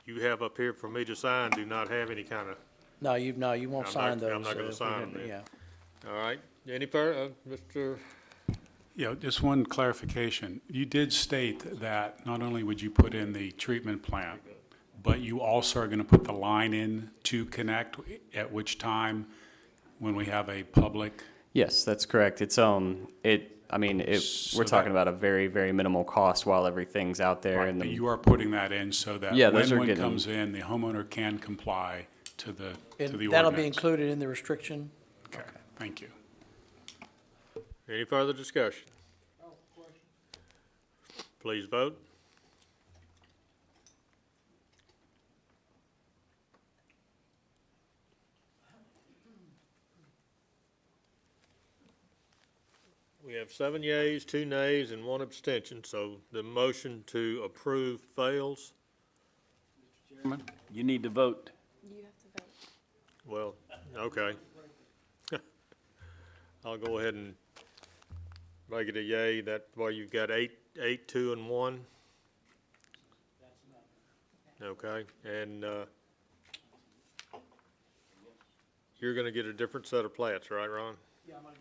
you have up here for me to sign do not have any kind of, No, you won't I'm sign not- those. I'm not gonna if we sign them didn't- then. Yeah. all right? Any further, Mr.? Yeah, just one clarification. You did state that not only would you put in the treatment plant, but you also are going to put the line in to connect, at which time, when we have a public? Yes, that's correct. It's So we're talking about a very, very minimal cost while everything's out there. Right, And but you are putting that in so that Yeah, those when are one getting- comes in, the homeowner can comply to the And ordinance. that'll be included in the restriction? Okay, thank you. Any further discussion? Please vote. We have 7 yeas, 2 nays, and 1 abstention, so the motion to approve fails. Chairman, you need to vote. You have to vote. Well, okay. I'll go ahead and make it a yay. That way you've got 8, 2, and 1. Okay, and you're gonna get a different set of plats, right, Ron? Yeah, I'm gonna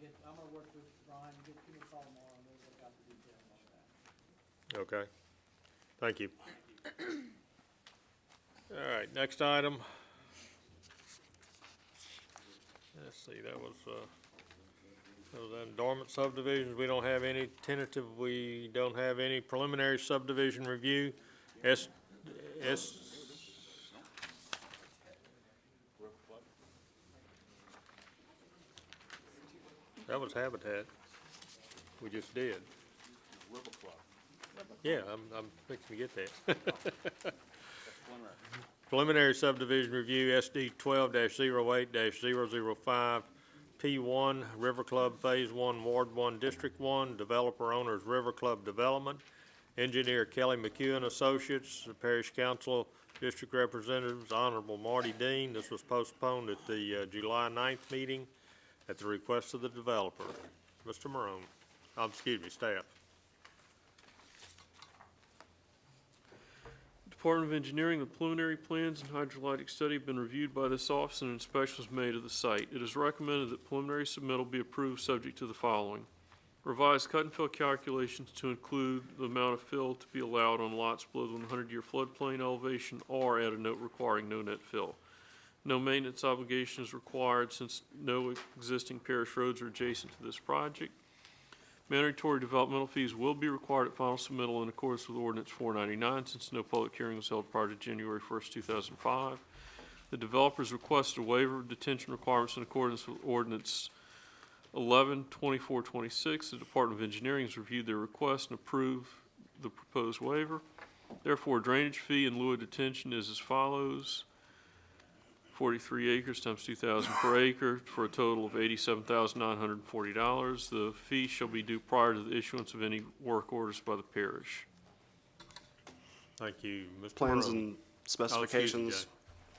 work with Ron, give me a call tomorrow, and we'll work out the details on that. Okay, thank you. All right, next item. Let's see, that was dormant subdivisions. We don't have any tentative, we don't have any preliminary subdivision review. That was Habitat. We just did. Yeah, I'm fixing to get that. Preliminary subdivision review, SD 12-08-005, P1, River Club Phase 1, Ward 1, District 1, developer owners River Club Development, engineer Kelly McEwen Associates, the Parish Council District Representatives, Honorable Marty Dean. This was postponed at the July 9th meeting at the request of the developer. Mr. Morone, excuse me, staff. Department of Engineering, the preliminary plans and hydrologic study have been reviewed by this office and inspections made of the site. It is recommended that preliminary submittal be approved subject to the following. Revised cut and fill calculations to include the amount of fill to be allowed on lots below the 100-year floodplain elevation or add a note requiring no net fill. No maintenance obligation is required since no existing parish roads are adjacent to this project. Mandatory developmental fees will be required at final submittal in accordance with Ordinance 499 since no public hearing was held prior to January 1st, 2005. The developers requested a waiver of detention requirements in accordance with Ordinance 11-2426. The Department of Engineering has reviewed their request and approved the proposed waiver. Therefore, drainage fee in lieu of detention is as follows. 43 acres times 2,000 per acre for a total of $87,940. The fee shall be due prior to the issuance of any work orders by the parish. Thank you, Mr. Plans Morone. and specifications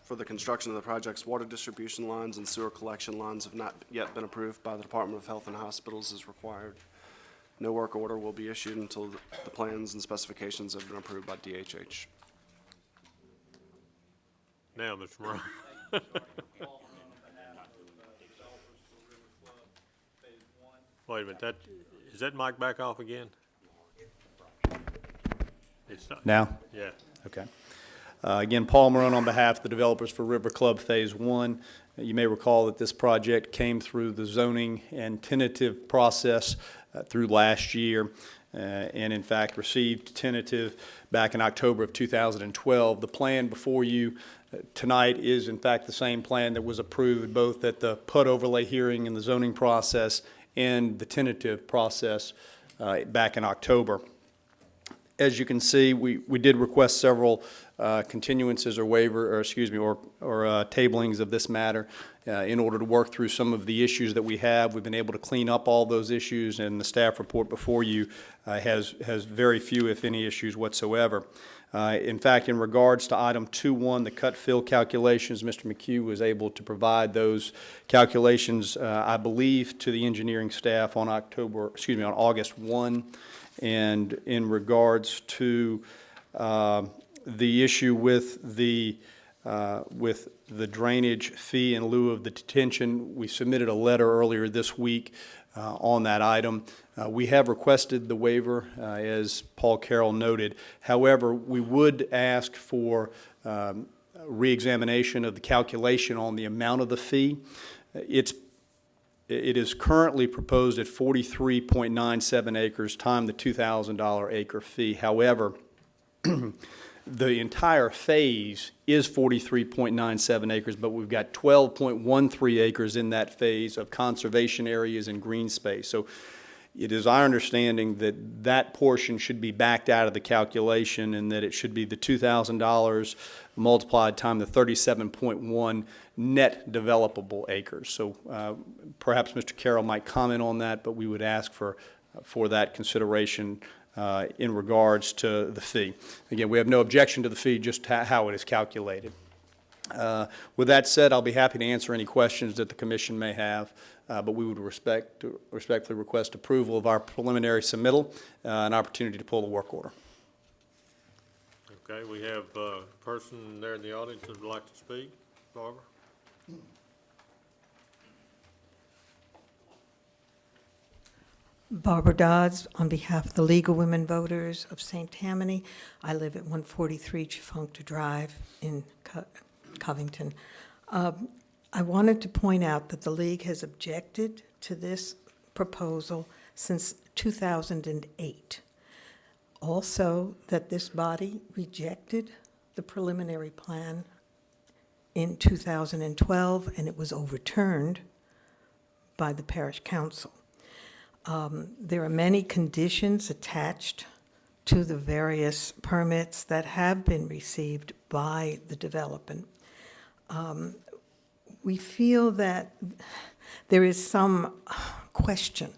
for the construction of the project's water distribution lines and sewer collection lines have not yet been approved by the Department of Health and Hospitals as required. No work order will be issued until the plans and specifications have been approved by DHH. Now, Mr. Morone. Wait a minute, is that mic back off again? It's not. Now? Yeah. Okay. Again, Paul Marone on behalf of the developers for River Club Phase 1. You may recall that this project came through the zoning and tentative process through last year, and in fact received tentative back in October of 2012. The plan before you tonight is in fact the same plan that was approved both at the PUD overlay hearing in the zoning process and the tentative process back in October. As you can see, we did request several continuances or tablings of this matter in order to work through some of the issues that we have. We've been able to clean up all those issues, and the staff report before you has very few, if any, issues whatsoever. In fact, in regards to item 2.1, the cut fill calculations, Mr. McHugh was able to provide those calculations, I believe, to the engineering staff on August 1. And in regards to the issue with the drainage fee in lieu of the detention, we submitted a letter earlier this week on that item. We have requested the waiver, as Paul Carroll noted. However, we would ask for reexamination of the calculation on the amount of the fee. It is currently proposed at 43.97 acres times the $2,000 acre fee. However, the entire phase is 43.97 acres, but we've got 12.13 acres in that phase of conservation areas and green space. So it is our understanding that that portion should be backed out of the calculation and that it should be the $2,000 multiplied times the 37.1 net developable acres. So perhaps Mr. Carroll might comment on that, but we would ask for that consideration in regards to the fee. Again, we have no objection to the fee, just how it is calculated. With that said, I'll be happy to answer any questions that the commission may have, but we would respectfully request approval of our preliminary submittal, an opportunity to pull the work order. Okay, we have a person there in the audience that would like to speak. Barbara? Barbara Dodds, on behalf of the League of Women Voters of St. Tammany. I live at 143 Chifuncta Drive in Covington. I wanted to point out that the League has objected to this proposal since 2008. Also, that this body rejected the preliminary plan in 2012, and it was overturned by the parish council. There are many conditions attached to the various permits that have been received by the development. We feel that there is some question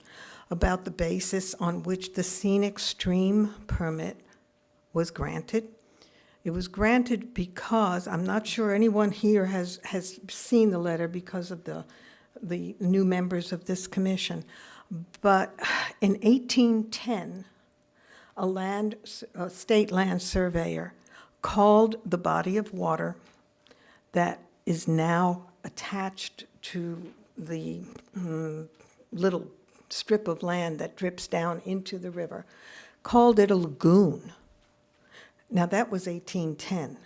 about the basis on which the scenic stream permit was granted. It was granted because, I'm not sure anyone here has seen the letter because of the new members of this commission, but in 1810, a state land surveyor called the body of water that is now attached to the little strip of land that drips down into the river, called it a lagoon. Now, that was 1810.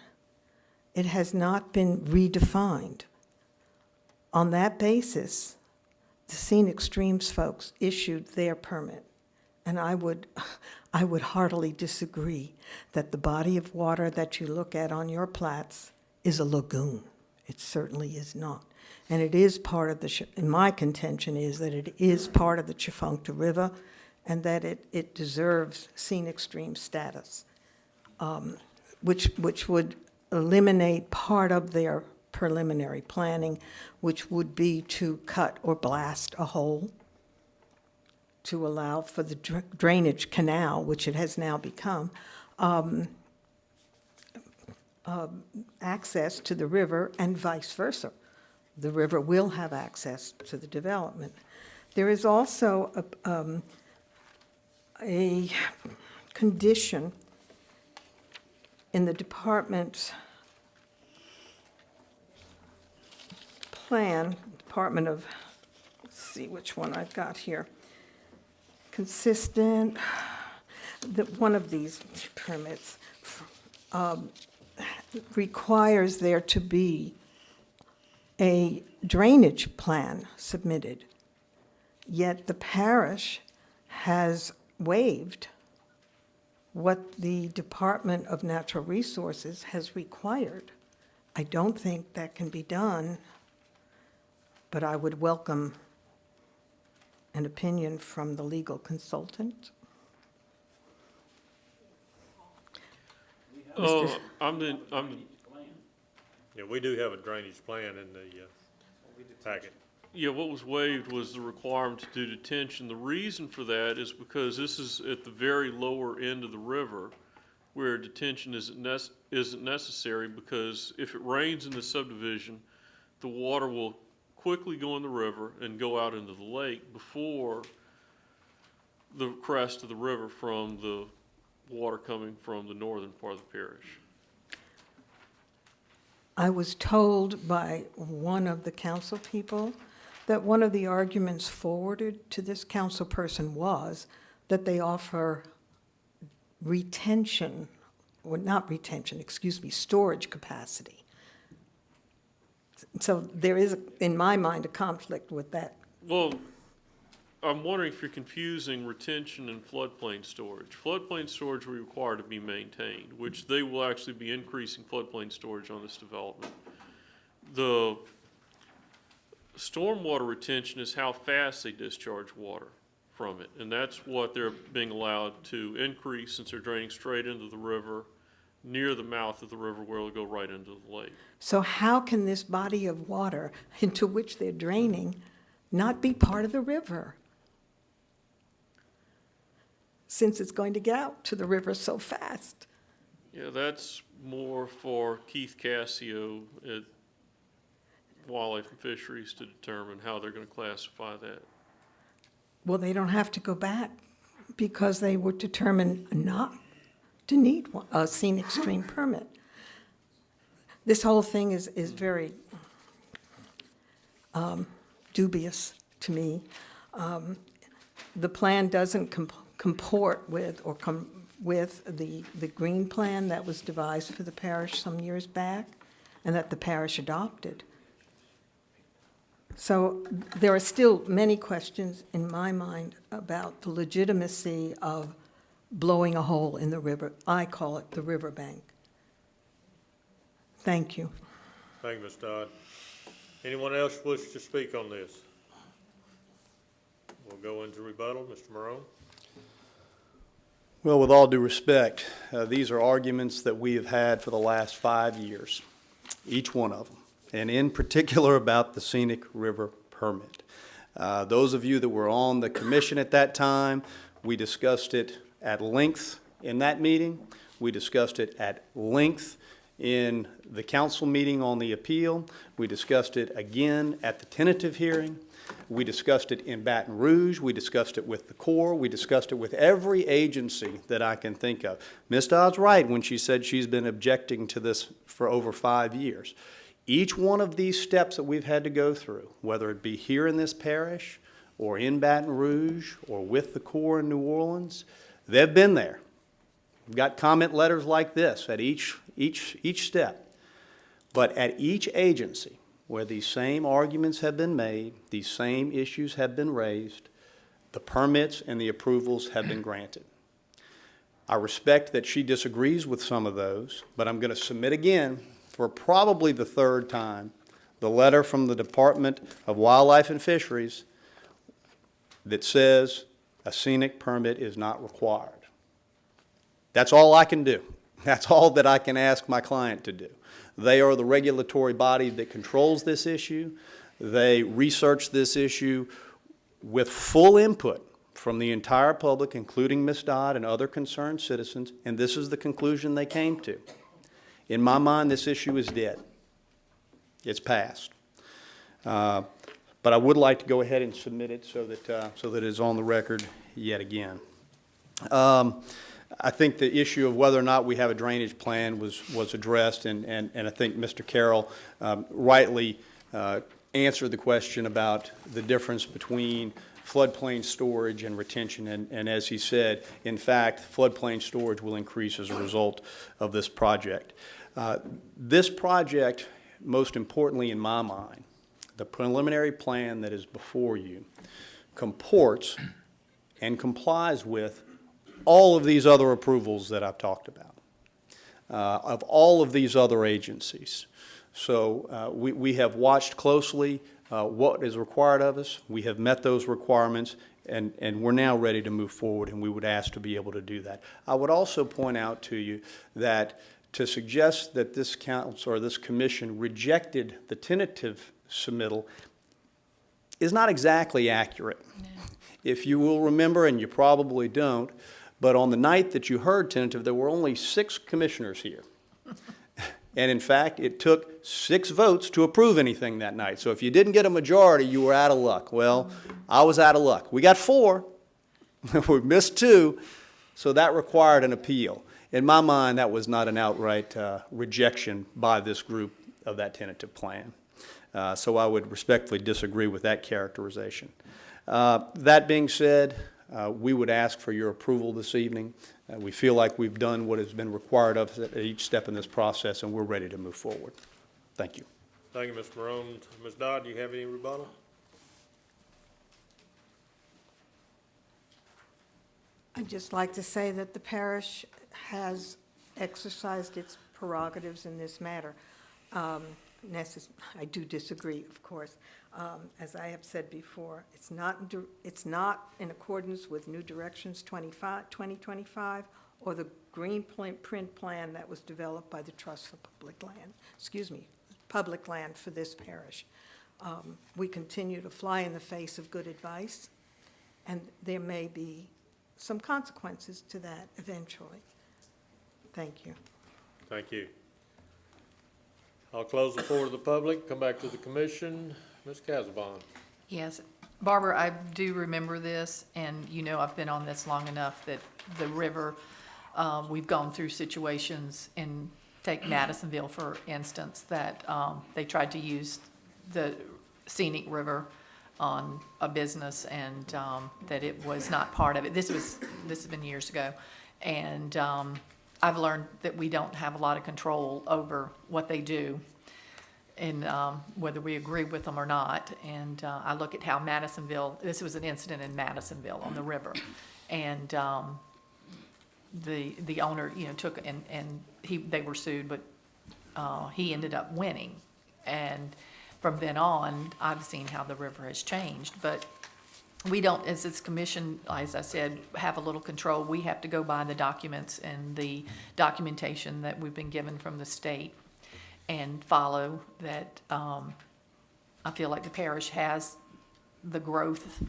It has not been redefined. On that basis, the Scenic Streams folks issued their permit. And I would heartily disagree that the body of water that you look at on your plats is a lagoon. It certainly is not. And it is part of the, and my contention is that it is part of the Tchefuncte River and that it deserves scenic stream status, which would eliminate part of their preliminary planning, which would be to cut or blast a hole to allow for the drainage canal, which it has now become, access to the river and vice versa. The river will have access to the development. There is also a condition in the department's plan, Department of, let's see which one I've got here, consistent, that one of these permits requires there to be a drainage plan submitted, yet the parish has waived what the Department of Natural Resources has required. I don't think that can be done, but I would welcome an opinion from the legal consultant. Yeah, we do have a drainage plan in the packet. Yeah, what was waived was the requirement to do detention. The reason for that is because this is at the very lower end of the river where detention isn't necessary, because if it rains in the subdivision, the water will quickly go in the river and go out into the lake before the crest of the river from the water coming from the northern part of the parish. I was told by one of the council people that one of the arguments forwarded to this council person was that they offer retention, or not retention, excuse me, storage capacity. So there is, in my mind, a conflict with that. Well, I'm wondering if you're confusing retention and floodplain storage. Floodplain storage will require to be maintained, which they will actually be increasing floodplain storage on this development. The stormwater retention is how fast they discharge water from it, and that's what they're being allowed to increase since they're draining straight into the river, near the mouth of the river where it'll go right into the lake. So how can this body of water into which they're draining not be part of the river, since it's going to get out to the river so fast? Yeah, that's more for Keith Cassio at Wildlife and Fisheries to determine how they're going to classify that. Well, they don't have to go back because they were determined not to need a scenic stream permit. This whole thing is very dubious to me. The plan doesn't comport with or come with the green plan that was devised for the parish some years back and that the parish adopted. So there are still many questions in my mind about the legitimacy of blowing a hole in the river. I call it the riverbank. Thank you. Thank you, Ms. Dodd. Anyone else wish to speak on this? We'll go into rebuttal. Mr. Morone? Well, with all due respect, these are arguments that we have had for the last 5 years, each one of them, and in particular about the scenic river permit. Those of you that were on the commission at that time, we discussed it at length in that meeting. We discussed it at length in the council meeting on the appeal. We discussed it again at the tentative hearing. We discussed it in Baton Rouge. We discussed it with the Corps. We discussed it with every agency that I can think of. Ms. Dodd's right when she said she's been objecting to this for over 5 years. Each one of these steps that we've had to go through, whether it be here in this parish or in Baton Rouge or with the Corps in New Orleans, they've been there. We've got comment letters like this at each step. But at each agency where these same arguments have been made, these same issues have been raised, the permits and the approvals have been granted. I respect that she disagrees with some of those, but I'm going to submit again, for probably the third time, the letter from the Department of Wildlife and Fisheries that says a scenic permit is not required. That's all I can do. That's all that I can ask my client to do. They are the regulatory body that controls this issue. They research this issue with full input from the entire public, including Ms. Dodd and other concerned citizens, and this is the conclusion they came to. In my mind, this issue is dead. It's passed. But I would like to go ahead and submit it so that it is on the record yet again. I think the issue of whether or not we have a drainage plan was addressed, and I think Mr. Carroll rightly answered the question about the difference between floodplain storage and retention, and as he said, in fact, floodplain storage will increase as a result of this project. This project, most importantly in my mind, the preliminary plan that is before you, comports and complies with all of these other approvals that I've talked about, of all of these other agencies. So we have watched closely what is required of us. We have met those requirements, and we're now ready to move forward, and we would ask to be able to do that. I would also point out to you that to suggest that this council or this commission rejected the tentative submittal is not exactly accurate. No. If you will remember, and you probably don't, but on the night that you heard tentative, there were only 6 commissioners here. And in fact, it took 6 votes to approve anything that night. So if you didn't get a majority, you were out of luck. Well, I was out of luck. We got 4. We missed 2. So that required an appeal. In my mind, that was not an outright rejection by this group of that tentative plan. So I would respectfully disagree with that characterization. That being said, we would ask for your approval this evening. We feel like we've done what has been required of us at each step in this process, and we're ready to move forward. Thank you. Thank you, Mr. Morone. Ms. Dodd, do you have any rebuttal? I'd just like to say that the parish has exercised its prerogatives in this matter. I do disagree, of course. As I have said before, it's not in accordance with New Directions 2025 or the green print plan that was developed by the Trust for Public Land, public land for this parish. We continue to fly in the face of good advice, and there may be some consequences to that eventually. Thank you. Thank you. I'll close the floor to the public, come back to the commission. Ms. Casabon. Yes, Barbara, I do remember this, and you know I've been on this long enough that the river, we've gone through situations in, take Madisonville for instance, that they tried to use the scenic river on a business, and that it was not part of it. This has been years ago, and I've learned that we don't have a lot of control over what they do, and whether we agree with them or not. And I look at how Madisonville, this was an incident in Madisonville on the river, and the owner, took, and they were sued, but he ended up winning. And from then on, I've seen how the river has changed. But we don't, as this commission, as I said, have a little control. We have to go by the documents and the documentation that we've been given from the state and follow that. I feel like the parish has the growth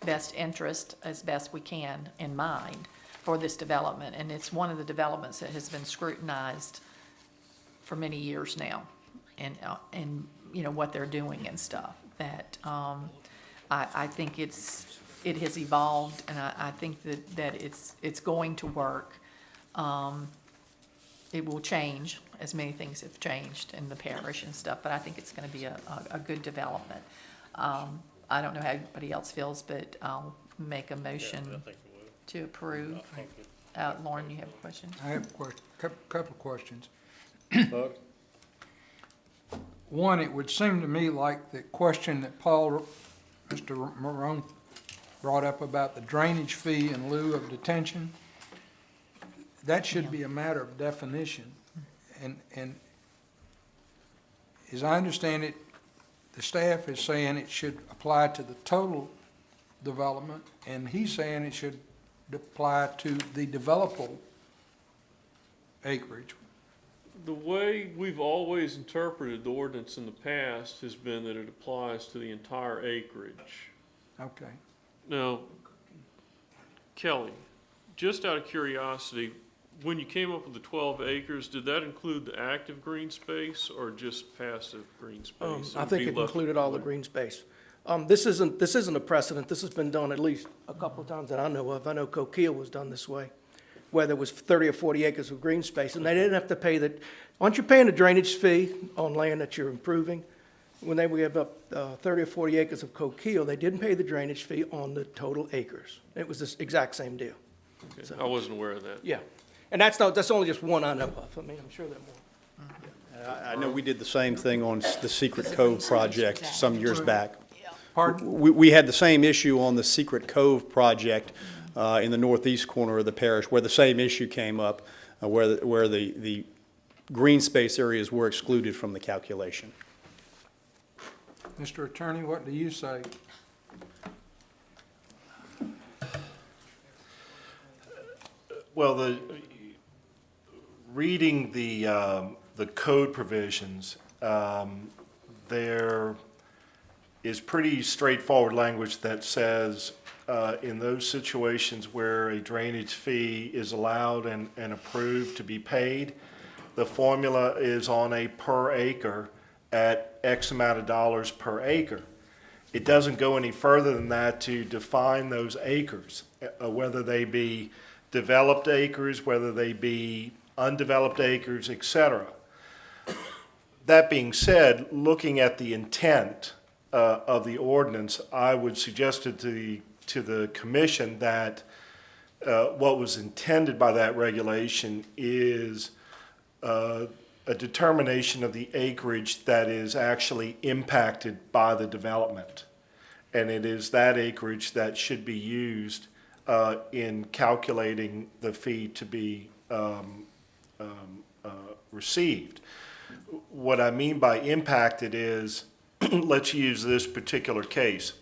best interest as best we can in mind for this development. And it's one of the developments that has been scrutinized for many years now, and you know, what they're doing and stuff. That I think it has evolved, and I think that it's going to work. It will change, as many things have changed in the parish and stuff, but I think it's going to be a good development. I don't know how everybody else feels, but I'll make a motion to approve. Lauren, you have a question? I have a couple of questions. One, it would seem to me like the question that Mr. Marone brought up about the drainage fee in lieu of detention, that should be a matter of definition. And as I understand it, the staff is saying it should apply to the total development, and he's saying it should apply to the developable acreage. The way we've always interpreted the ordinance in the past has been that it applies to the entire acreage. Okay. Now, Kelly, just out of curiosity, when you came up with the 12 acres, did that include the active green space or just passive green space? I think it included all the green space. This isn't a precedent. This has been done at least a couple of times that I know of. I know Coquille was done this way, where there was 30 or 40 acres of green space, and they didn't have to pay aren't you paying a drainage fee on land that you're improving? When they gave up 30 or 40 acres of Coquille, they didn't pay the drainage fee on the total acres. It was the exact same deal. Okay. So, I wasn't aware of that. yeah. And that's only just one I know of. I mean, I'm sure there are more. I know we did the same thing on the Secret Cove project some years back. Pardon? We had the same issue on the Secret Cove project in the northeast corner of the parish, where the same issue came up, where the green space areas were excluded from the calculation. Mr. Attorney, what do you say? Well, reading the code provisions, there is pretty straightforward language that says in those situations where a drainage fee is allowed and approved to be paid, the formula is on a per acre at X amount of dollars per acre. It doesn't go any further than that to define those acres, whether they be developed acres, whether they be undeveloped acres, etc. That being said, looking at the intent of the ordinance, I would suggest to the commission that what was intended by that regulation is a determination of the acreage that is actually impacted by the development. And it is that acreage that should be used in calculating the fee to be received. What I mean by impacted is, let's use this particular case,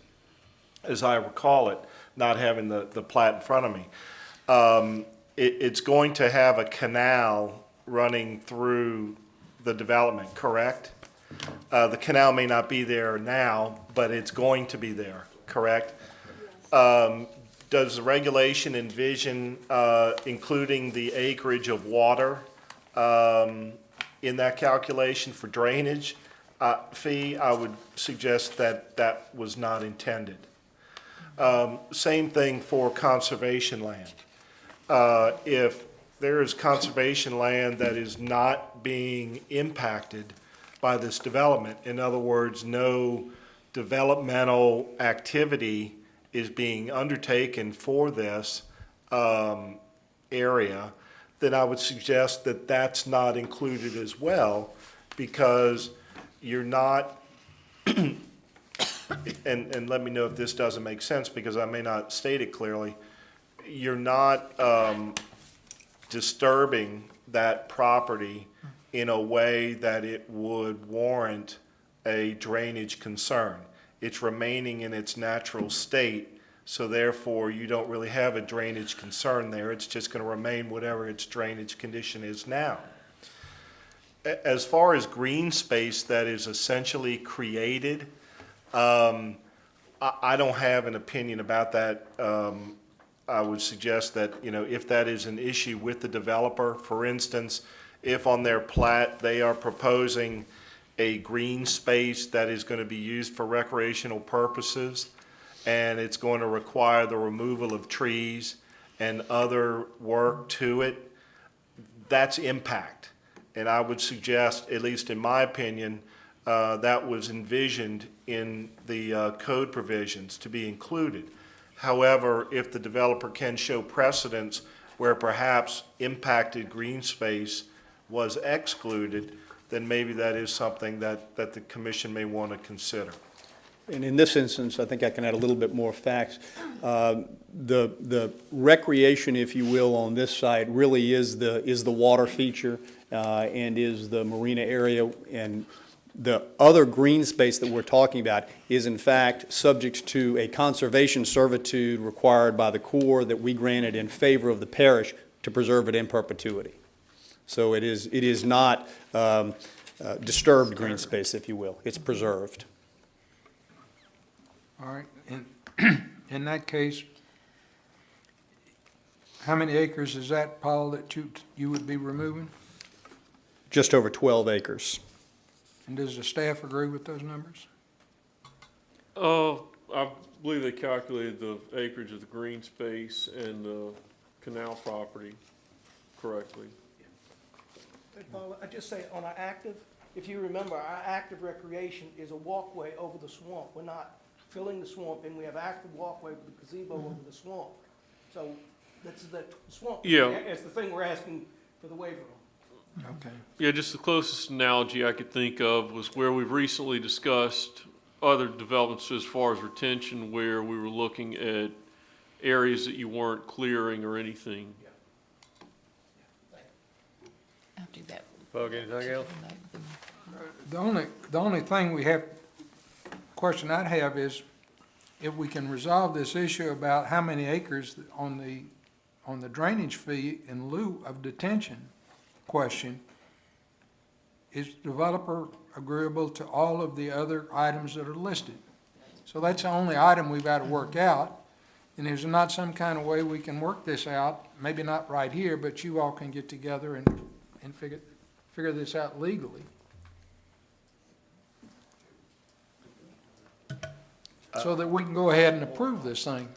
as I recall it, not having the plat in front of me. It's going to have a canal running through the development, correct? The canal may not be there now, but it's going to be there, correct? Does the regulation envision including the acreage of water in that calculation for drainage fee? I would suggest that that was not intended. Same thing for conservation land. If there is conservation land that is not being impacted by this development, in other words, no developmental activity is being undertaken for this area, then I would suggest that that's not included as well, because you're not, and let me know if this doesn't make sense, because I may not state it clearly, you're not disturbing that property in a way that it would warrant a drainage concern. It's remaining in its natural state So therefore, you don't really have a drainage concern there. It's just going to remain whatever its drainage condition is now. As far as green space that is essentially created, I don't have an opinion about that. I would suggest that, if that is an issue with the developer, for instance, if on their plat they are proposing a green space that is going to be used for recreational purposes, and it's going to require the removal of trees and other work to it, that's impact. And I would suggest, at least in my opinion, that was envisioned in the code provisions to be included. However, if the developer can show precedence where perhaps impacted green space was excluded, then maybe that is something that the commission may want to consider. And in this instance, I think I can add a little bit more facts. The recreation, if you will, on this site really is the water feature and is the marina area. And the other green space that we're talking about is in fact subject to a conservation servitude required by the Corps that we granted in favor of the parish to preserve it in perpetuity. So it is not disturbed green space, if you will. It's preserved. All right, in that case, how many acres is that, Paul, that you would be removing? Just over 12 acres. And does the staff agree with those numbers? I believe they calculated the acreage of the green space and the canal property correctly. Hey, Paul, I just say on our active, if you remember, our active recreation is a walkway over the swamp. We're not filling the swamp, and we have active walkway with the gazebo over the swamp. So that's the swamp. Yeah. It's the thing we're asking for the waiver on. Okay. Yeah, just the closest analogy I could think of was where we've recently discussed other developments as far as retention, where we were looking at areas that you weren't clearing or anything. I'll do that. Bug, anything else? The only thing question I'd have is if we can resolve this issue about how many acres on the drainage fee in lieu of detention question, is developer agreeable to all of the other items that are listed? So that's the only item we've got to work out. And there's not some kind of way we can work this out, maybe not right here, but you all can get together and figure this out legally. So that we can go ahead and approve this thing.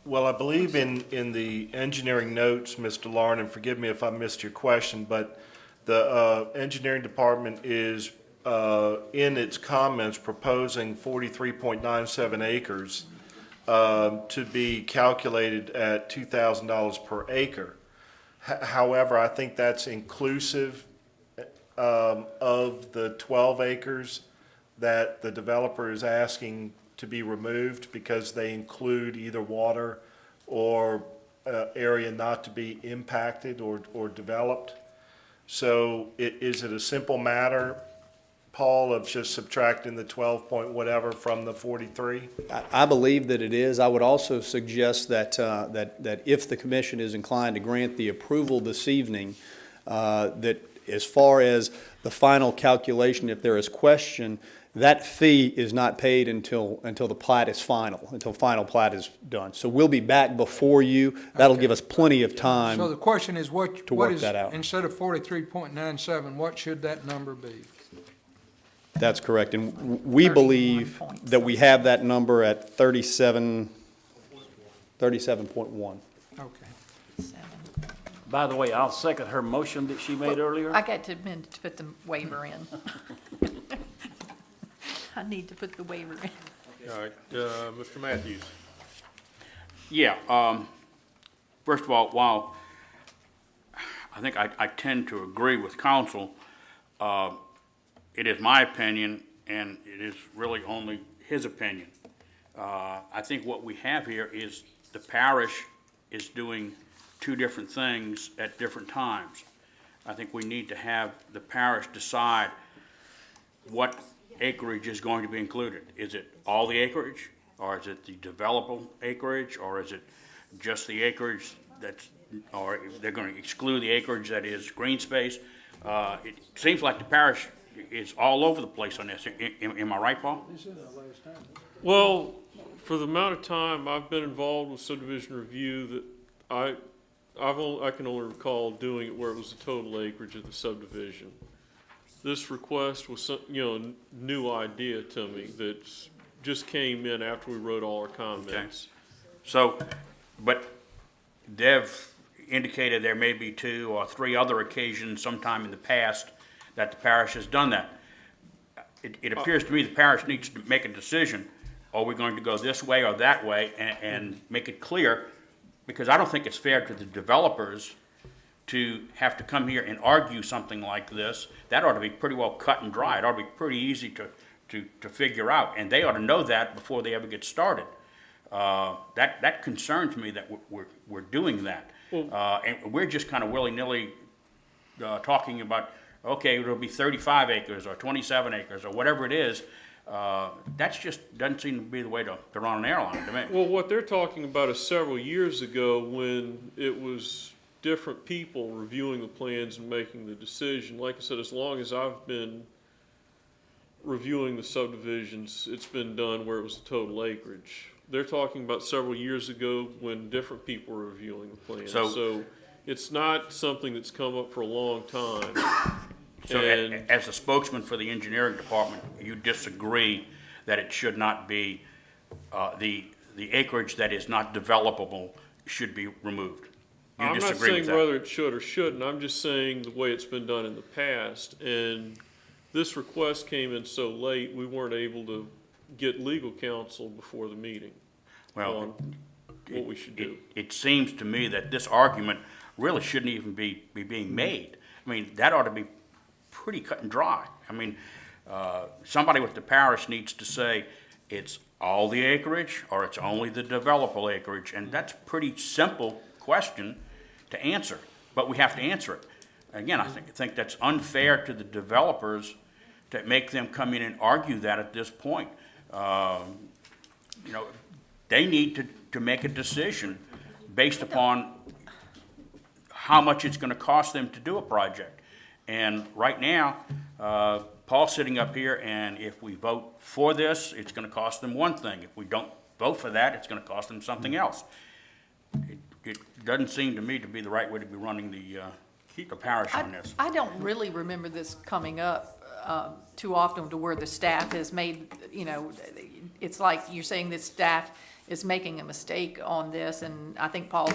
Well, I believe in the engineering notes, Mr. Lauren, and forgive me if I missed your question, but the engineering department is, in its comments, proposing 43.97 acres to be calculated at $2,000 per acre. However, I think that's inclusive of the 12 acres that the developer is asking to be removed because they include either water or area not to be impacted or developed. So is it a simple matter, Paul, of just subtracting the 12 point whatever from the 43? I believe that it is. I would also suggest that if the commission is inclined to grant the approval this evening, that as far as the final calculation, if there is question, that fee is not paid until the plat is final, until final plat is done. So we'll be back before you. That'll give us plenty of time. So the question is what is, that out. instead of 43.97, what should that number be? That's correct. And we believe that we have that number at 37.1. Okay. By the way, I'll second her motion that she made earlier. I got to amend to put the waiver in. I need to put the waiver in. All right, Mr. Matthews. Yeah, first of all, while I think I tend to agree with council, it is my opinion, and it is really only his opinion. I think what we have here is the parish is doing two different things at different times. I think we need to have the parish decide what acreage is going to be included. Is it all the acreage? or is it the developable acreage, or is it just the acreage that's, or they're gonna exclude the acreage that is green space? It seems like the parish is all over the place on this. Am I right, Paul? Well, for the amount of time I've been involved with subdivision review, that I can only recall doing it where it was the total acreage of the subdivision. This request was some, new idea to me that just came in after we wrote all our comments. So, but they've indicated there may be 2 or 3 other occasions sometime in the past that the parish has done that. It appears to me the parish needs to make a decision. Are we going to go this way or that way, and make it clear? Because I don't think it's fair to the developers to have to come here and argue something like this. That ought to be pretty well cut and dry. It ought to be pretty easy to figure out, and they ought to know that before they ever get started. That concerns me that we're doing that. And we're just kind of willy-nilly talking about, okay, it'll be 35 acres or 27 acres or whatever it is. That's just doesn't seem to be the way to run an airline to me. Well, what they're talking about is several years ago when it was different people reviewing the plans and making the decision. Like I said, as long as I've been reviewing the subdivisions, it's been done where it was the total acreage. They're talking about several years ago when different people were reviewing the plans. So it's not something that's come up for a long time. So as a spokesman for the engineering department, you disagree that it should not be, the acreage that is not developable should be removed? You I'm not disagree with saying that? whether it should or shouldn't, I'm just saying the way it's been done in the past. And this request came in so late, we weren't able to get legal counsel before the meeting on what we should do. It seems to me that this argument really shouldn't even be being made. I mean, that ought to be pretty cut and dry. I mean, somebody with the parish needs to say it's all the acreage or it's only the developable acreage, and that's a pretty simple question to answer, but we have to answer it. Again, I think that's unfair to the developers to make them come in and argue that at this point. They need to make a decision based upon how much it's going to cost them to do a project. And right now, Paul's sitting up here, and if we vote for this, it's going to cost them one thing. If we don't vote for that, it's going to cost them something else. It doesn't seem to me to be the right way to be running the parish on this. I don't really remember this coming up too often to where the staff has made, it's like you're saying that staff is making a mistake on this, and I think Paul,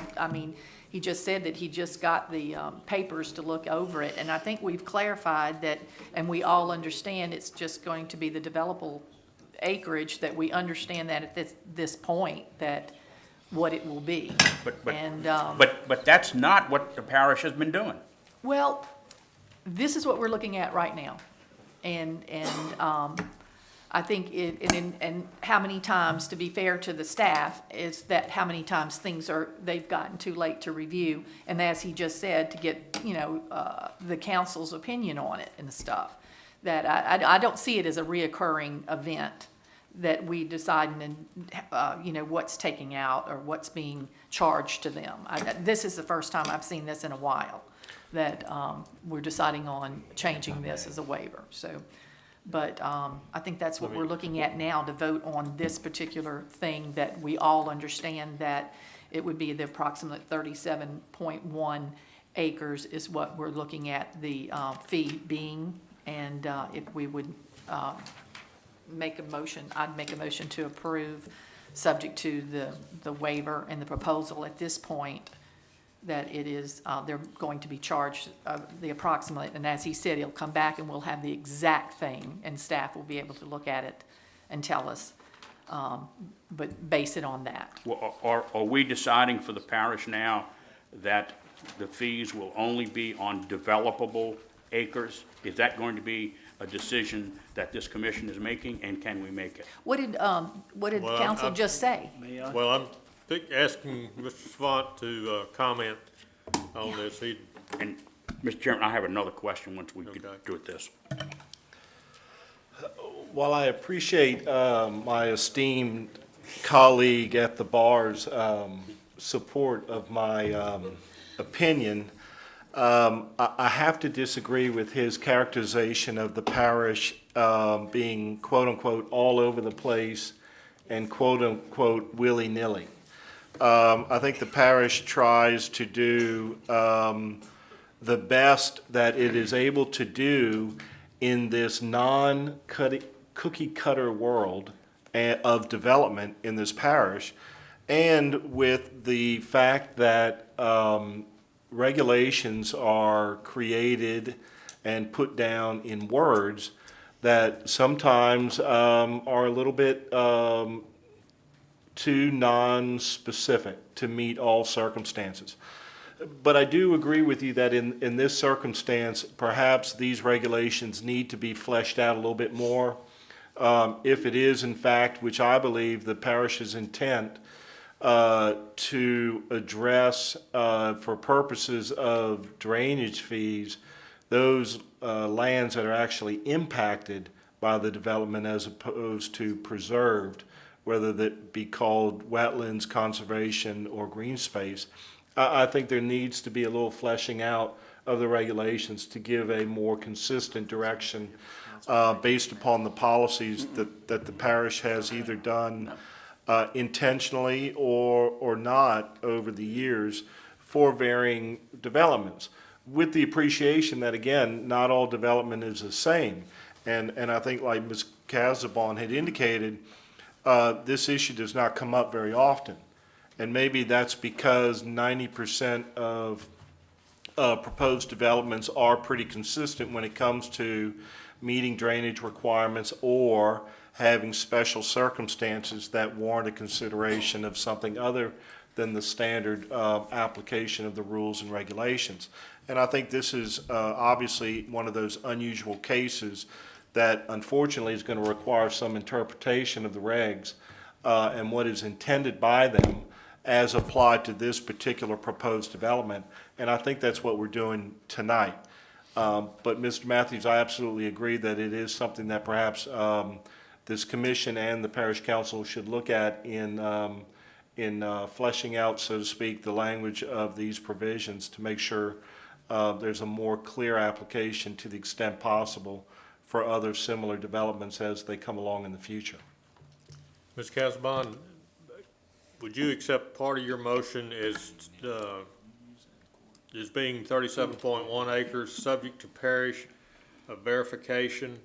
he just said that he just got the papers to look over it, and I think we've clarified that, and we all understand it's just going to be the developable acreage, that we understand that at this point, that what it will be. But that's not what the parish has been doing. Well, this is what we're looking at right now. And I think and how many times, to be fair to the staff, is that how many times they've gotten too late to review. And as he just said, to get, the council's opinion on it and stuff. That I don't see it as a reoccurring event that we decide, what's taking out or what's being charged to them. This is the first time I've seen this in a while, that we're deciding on changing this as a waiver. So, but I think that's what we're looking at now, to vote on this particular thing, that we all understand that it would be the approximate 37.1 acres is what we're looking at the fee being. And if we would make a motion, I'd make a motion to approve, subject to the waiver and the proposal at this point, that it is, they're going to be charged the approximate, and as he said, he'll come back and we'll have the exact thing, and staff will be able to look at it and tell us, but base it on that. Well, are we deciding for the parish now that the fees will only be on developable acres? Is that going to be a decision that this commission is making, and can we make it? What did council just say? Well, I'm asking Mr. Svant to comment on this. And, Mr. Chairman, I have another question once we get through with this. While I appreciate my esteemed colleague at the bar's support of my opinion. I have to disagree with his characterization of the parish being quote-unquote all over the place and quote-unquote willy-nilly. I think the parish tries to do the best that it is able to do in this non-cookie cutter world of development in this parish, and with the fact that regulations are created and put down in words that sometimes are a little bit too non-specific to meet all circumstances. But I do agree with you that in this circumstance, perhaps these regulations need to be fleshed out a little bit more. If it is in fact, which I believe the parish's intent, to address for purposes of drainage fees those lands that are actually impacted by the development as opposed to preserved, whether that be called wetlands, conservation, or green space. I think there needs to be a little fleshing out of the regulations to give a more consistent direction based upon the policies that the parish has either done intentionally or not over the years for varying developments, with the appreciation that, again, not all development is the same. And I think, like Ms. Casabon had indicated, this issue does not come up very often. And maybe that's because 90% of proposed developments are pretty consistent when it comes to meeting drainage requirements or having special circumstances that warrant a consideration of something other than the standard application of the rules and regulations. And I think this is obviously one of those unusual cases that unfortunately is going to require some interpretation of the regs and what is intended by them as applied to this particular proposed development. And I think that's what we're doing tonight. But Mr. Matthews, I absolutely agree that it is something that perhaps this commission and the parish council should look at in fleshing out, so to speak, the language of these provisions to make sure there's a more clear application to the extent possible for other similar developments as they come along in the future. Ms. Casabon, would you accept part of your motion as being 37.1 acres, subject to parish verification?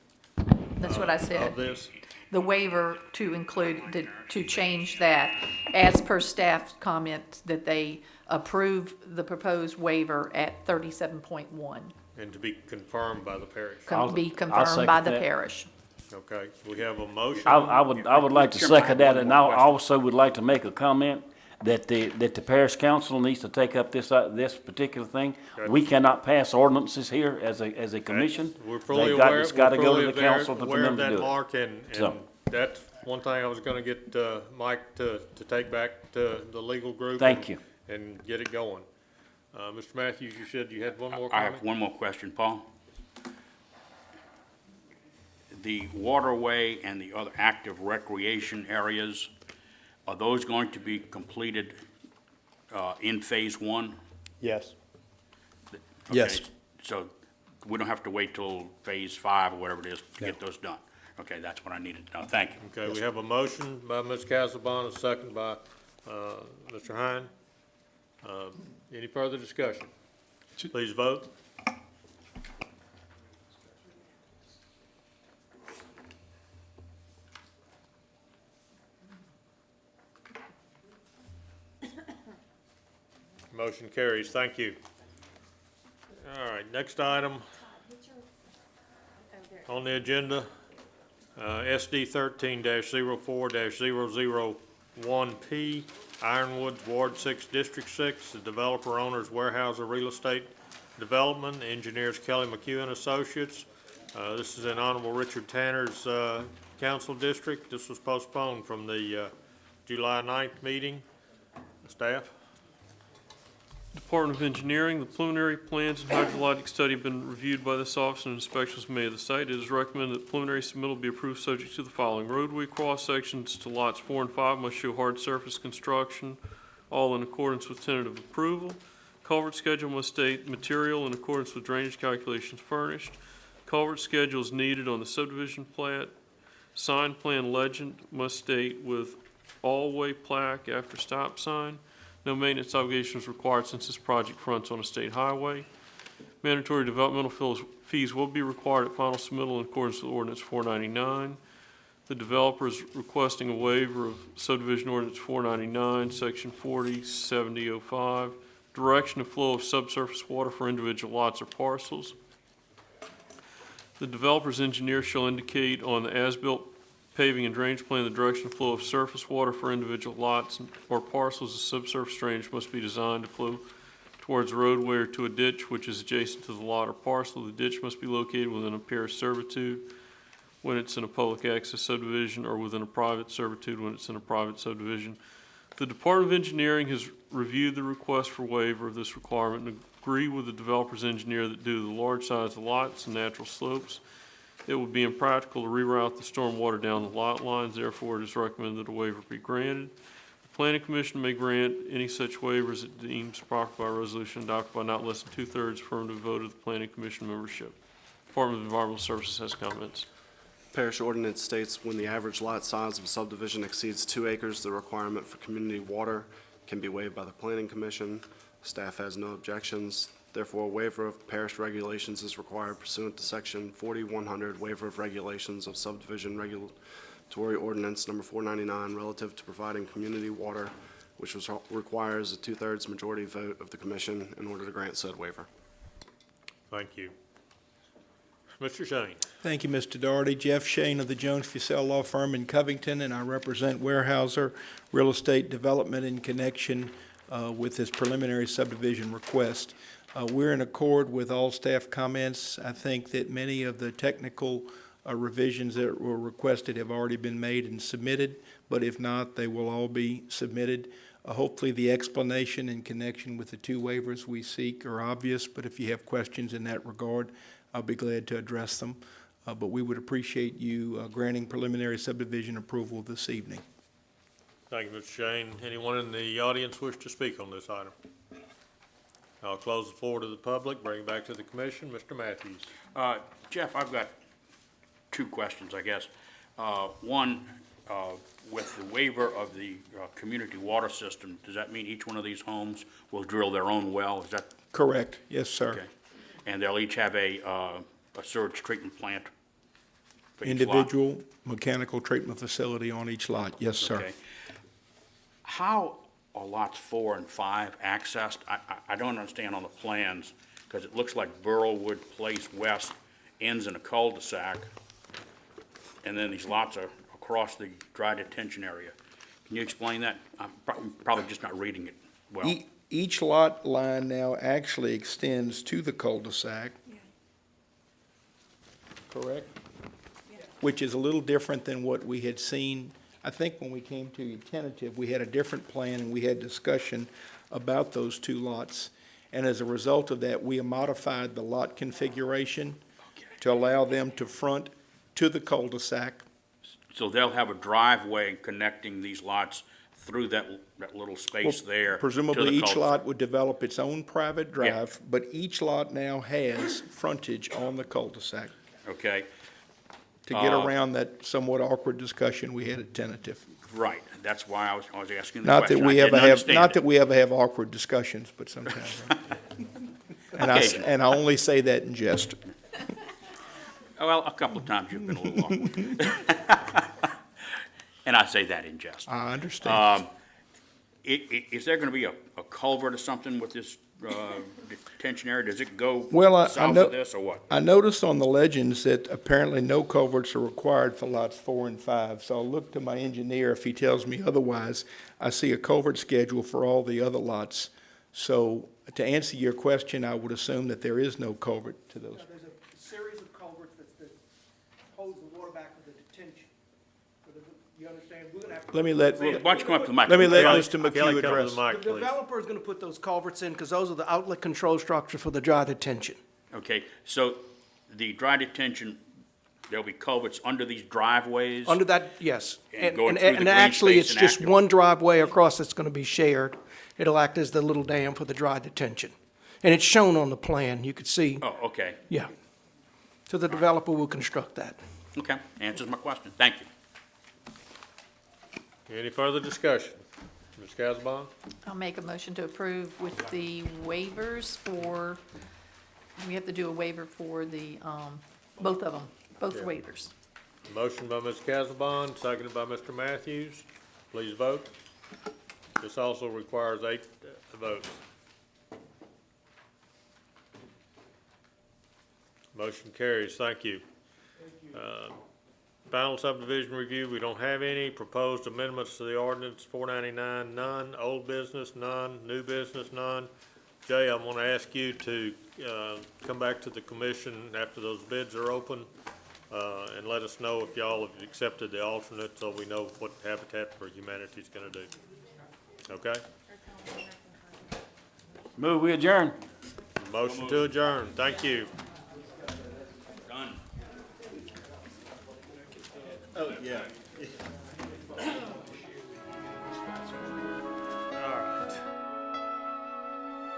That's what I said. Of this? The waiver to include, to change that, as per staff's comment, that they approve the proposed waiver at 37.1. And to be confirmed by the parish? Be confirmed by the parish. Okay, we have a motion. I would like to second that, and I also would like to make a comment that the parish council needs to take up this particular thing. Okay. We cannot pass ordinances here as a commission. We're fully They've got- aware, It's got to we're go fully to the council for aware them of to that, do it. Mark, and So- that's one thing I was gonna get Mike to take back to the legal group. Thank you. And get it going. Mr. Matthews, you said you had one more I comment? have one more question, Paul. The waterway and the other active recreation areas, are those going to be completed in phase one? Yes. Okay, Yes. So we don't have to wait till phase 5 or whatever it is to get those done? Okay, that's what I needed to know. Thank you. Okay, we have a motion by Ms. Casabon, a second by Mr. Hine. Any further discussion? Please vote. Motion carries. Thank you. All right, next item on the agenda, SD 13-04-001P, Ironwoods, Ward 6, District 6, the developer owner's Warehouser Real Estate Development, engineers Kelly McHugh Associates. This is in Honorable Richard Tanner's council district. This was postponed from the July 9th meeting. Staff? Department of Engineering, the preliminary plans and hydrologic study have been reviewed by this office and inspection was made of the site. It is recommended that preliminary submittal be approved subject to the following. Roadway cross sections to lots 4 and 5 must show hard surface construction, all in accordance with tentative approval. Culvert schedule must state material in accordance with drainage calculations furnished. Culvert schedule is needed on the subdivision plat. Sign plan legend must state with all-way plaque after stop sign. No maintenance obligations required since this project fronts on a state highway. Mandatory developmental fees will be required at final submittal in accordance with Ordinance 499. The developer is requesting a waiver of subdivision Ordinance 499, Section 407005, direction of flow of subsurface water for individual lots or parcels. The developer's engineer shall indicate on the as-built paving and drainage plan the direction of flow of surface water for individual lots or parcels of subsurface drainage must be designed to flow towards a roadway or to a ditch which is adjacent to the lot or parcel. The ditch must be located within a parish servitude when it's in a public access subdivision or within a private servitude when it's in a private subdivision. The Department of Engineering has reviewed the request for waiver of this requirement and agree with the developer's engineer that due to the large size of lots and natural slopes, it would be impractical to reroute the storm water down the lot lines. Therefore, it is recommended that a waiver be granted. The Planning Commission may grant any such waivers it deems proper by resolution adopted by not less than 2/3 affirmative vote of the Planning Commission membership. Department of Environmental Services has comments. Parish ordinance states when the average lot size of a subdivision exceeds 2 acres, the requirement for community water can be waived by the Planning Commission. Staff has no objections. Therefore, a waiver of parish regulations is required pursuant to Section 4100, waiver of regulations of subdivision regulatory ordinance number 499 relative to providing community water, which requires a 2/3 majority vote of the commission in order to grant said waiver. Thank you. Mr. Shane. Thank you, Mr. Doherty. Jeff Shane of the Jones Fussell Law Firm in Covington, and I represent Weyerhaeuser Real Estate Development in connection with this preliminary subdivision request. We're in accord with all staff comments. I think that many of the technical revisions that were requested have already been made and submitted, but if not, they will all be submitted. Hopefully the explanation in connection with the 2 waivers we seek are obvious, but if you have questions in that regard, I'll be glad to address them. But we would appreciate you granting preliminary subdivision approval this evening. Thank you, Mr. Shane. Anyone in the audience wish to speak on this item? I'll close the floor to the public, bring it back to the commission. Mr. Matthews. Jeff, I've got 2 questions, I guess. One, with the waiver of the community water system, does that mean each one of these homes will drill their own well? Is that Correct. Yes, sir. okay? And they'll each have a sewage treatment plant for each lot? Individual mechanical treatment facility on each lot. Yes, sir. Okay. How are lots 4 and 5 accessed? I don't understand on the plans, because it looks like Burrowwood Place West ends in a cul-de-sac, and then these lots are across the dry detention area. Can you explain that? I'm probably just not reading it well. Each lot line now actually extends to the cul-de-sac. Correct? Which is a little different than what we had seen. I think when we came to you tentative, we had a different plan and we had discussion about those 2 lots. And as a result of that, we modified the lot configuration to allow them to front to the cul-de-sac. So they'll have a driveway connecting these lots through that little space there to the Presumably, each cul-de-sac. lot would develop its own private drive, but each lot now has frontage on the cul-de-sac Okay, to get around that somewhat awkward discussion we had at tentative. right. That's why I was asking the Not question. that we I ever didn't have, understand not it. that we ever have awkward discussions, but sometimes. Occasionally. And I only say that in jest. Well, a couple of times you've been a little awkward. And I say that in jest. I understand. Is there going to be a culvert or something with this detention area? Does it go Well, I south know, of this or what? I noticed on the legends that apparently no culverts are required for lots 4 and 5. So I'll look to my engineer if he tells me otherwise. I see a culvert schedule for all the other lots. So to answer your question, I would assume that there is no culvert to those. There's a series of culverts that holds the water back with the detention. You You understand? We're gonna have Let me let, Why don't you come up to the mic? let me let Kelly- Mr. Kelly, McHugh come to address. the mic, The please. developer is gonna put those culverts in, because those are the outlet control structure for the dry detention. Okay, so the dry detention, there'll be culverts under these driveways? Under that, yes. And going through the green actually, space it's and just after. one driveway across that's gonna be shared. It'll act as the little dam for the dry detention. And it's shown on the plan, you could see, Oh, okay, yeah. So the developer will construct that. okay, answers my question, thank you. Any further discussion? Ms. Casabon? I'll make a motion to approve with the waivers for, we have to do a waiver for the, both of them, both Yeah. waivers. Motion by Ms. Casabon, seconded by Mr. Matthews. Please vote. This also requires 8 votes. Motion carries. Thank you. Final subdivision review, we don't have any. Proposed amendments to the ordinance, 499, none. Old business, none. New business, none. Jay, I'm going to ask you to come back to the commission after those bids are open and let us know if y'all have accepted the alternate so we know what Habitat for Humanity is going to do. Okay? Move, we adjourn. Motion to adjourn. Thank you. Done. Oh, yeah.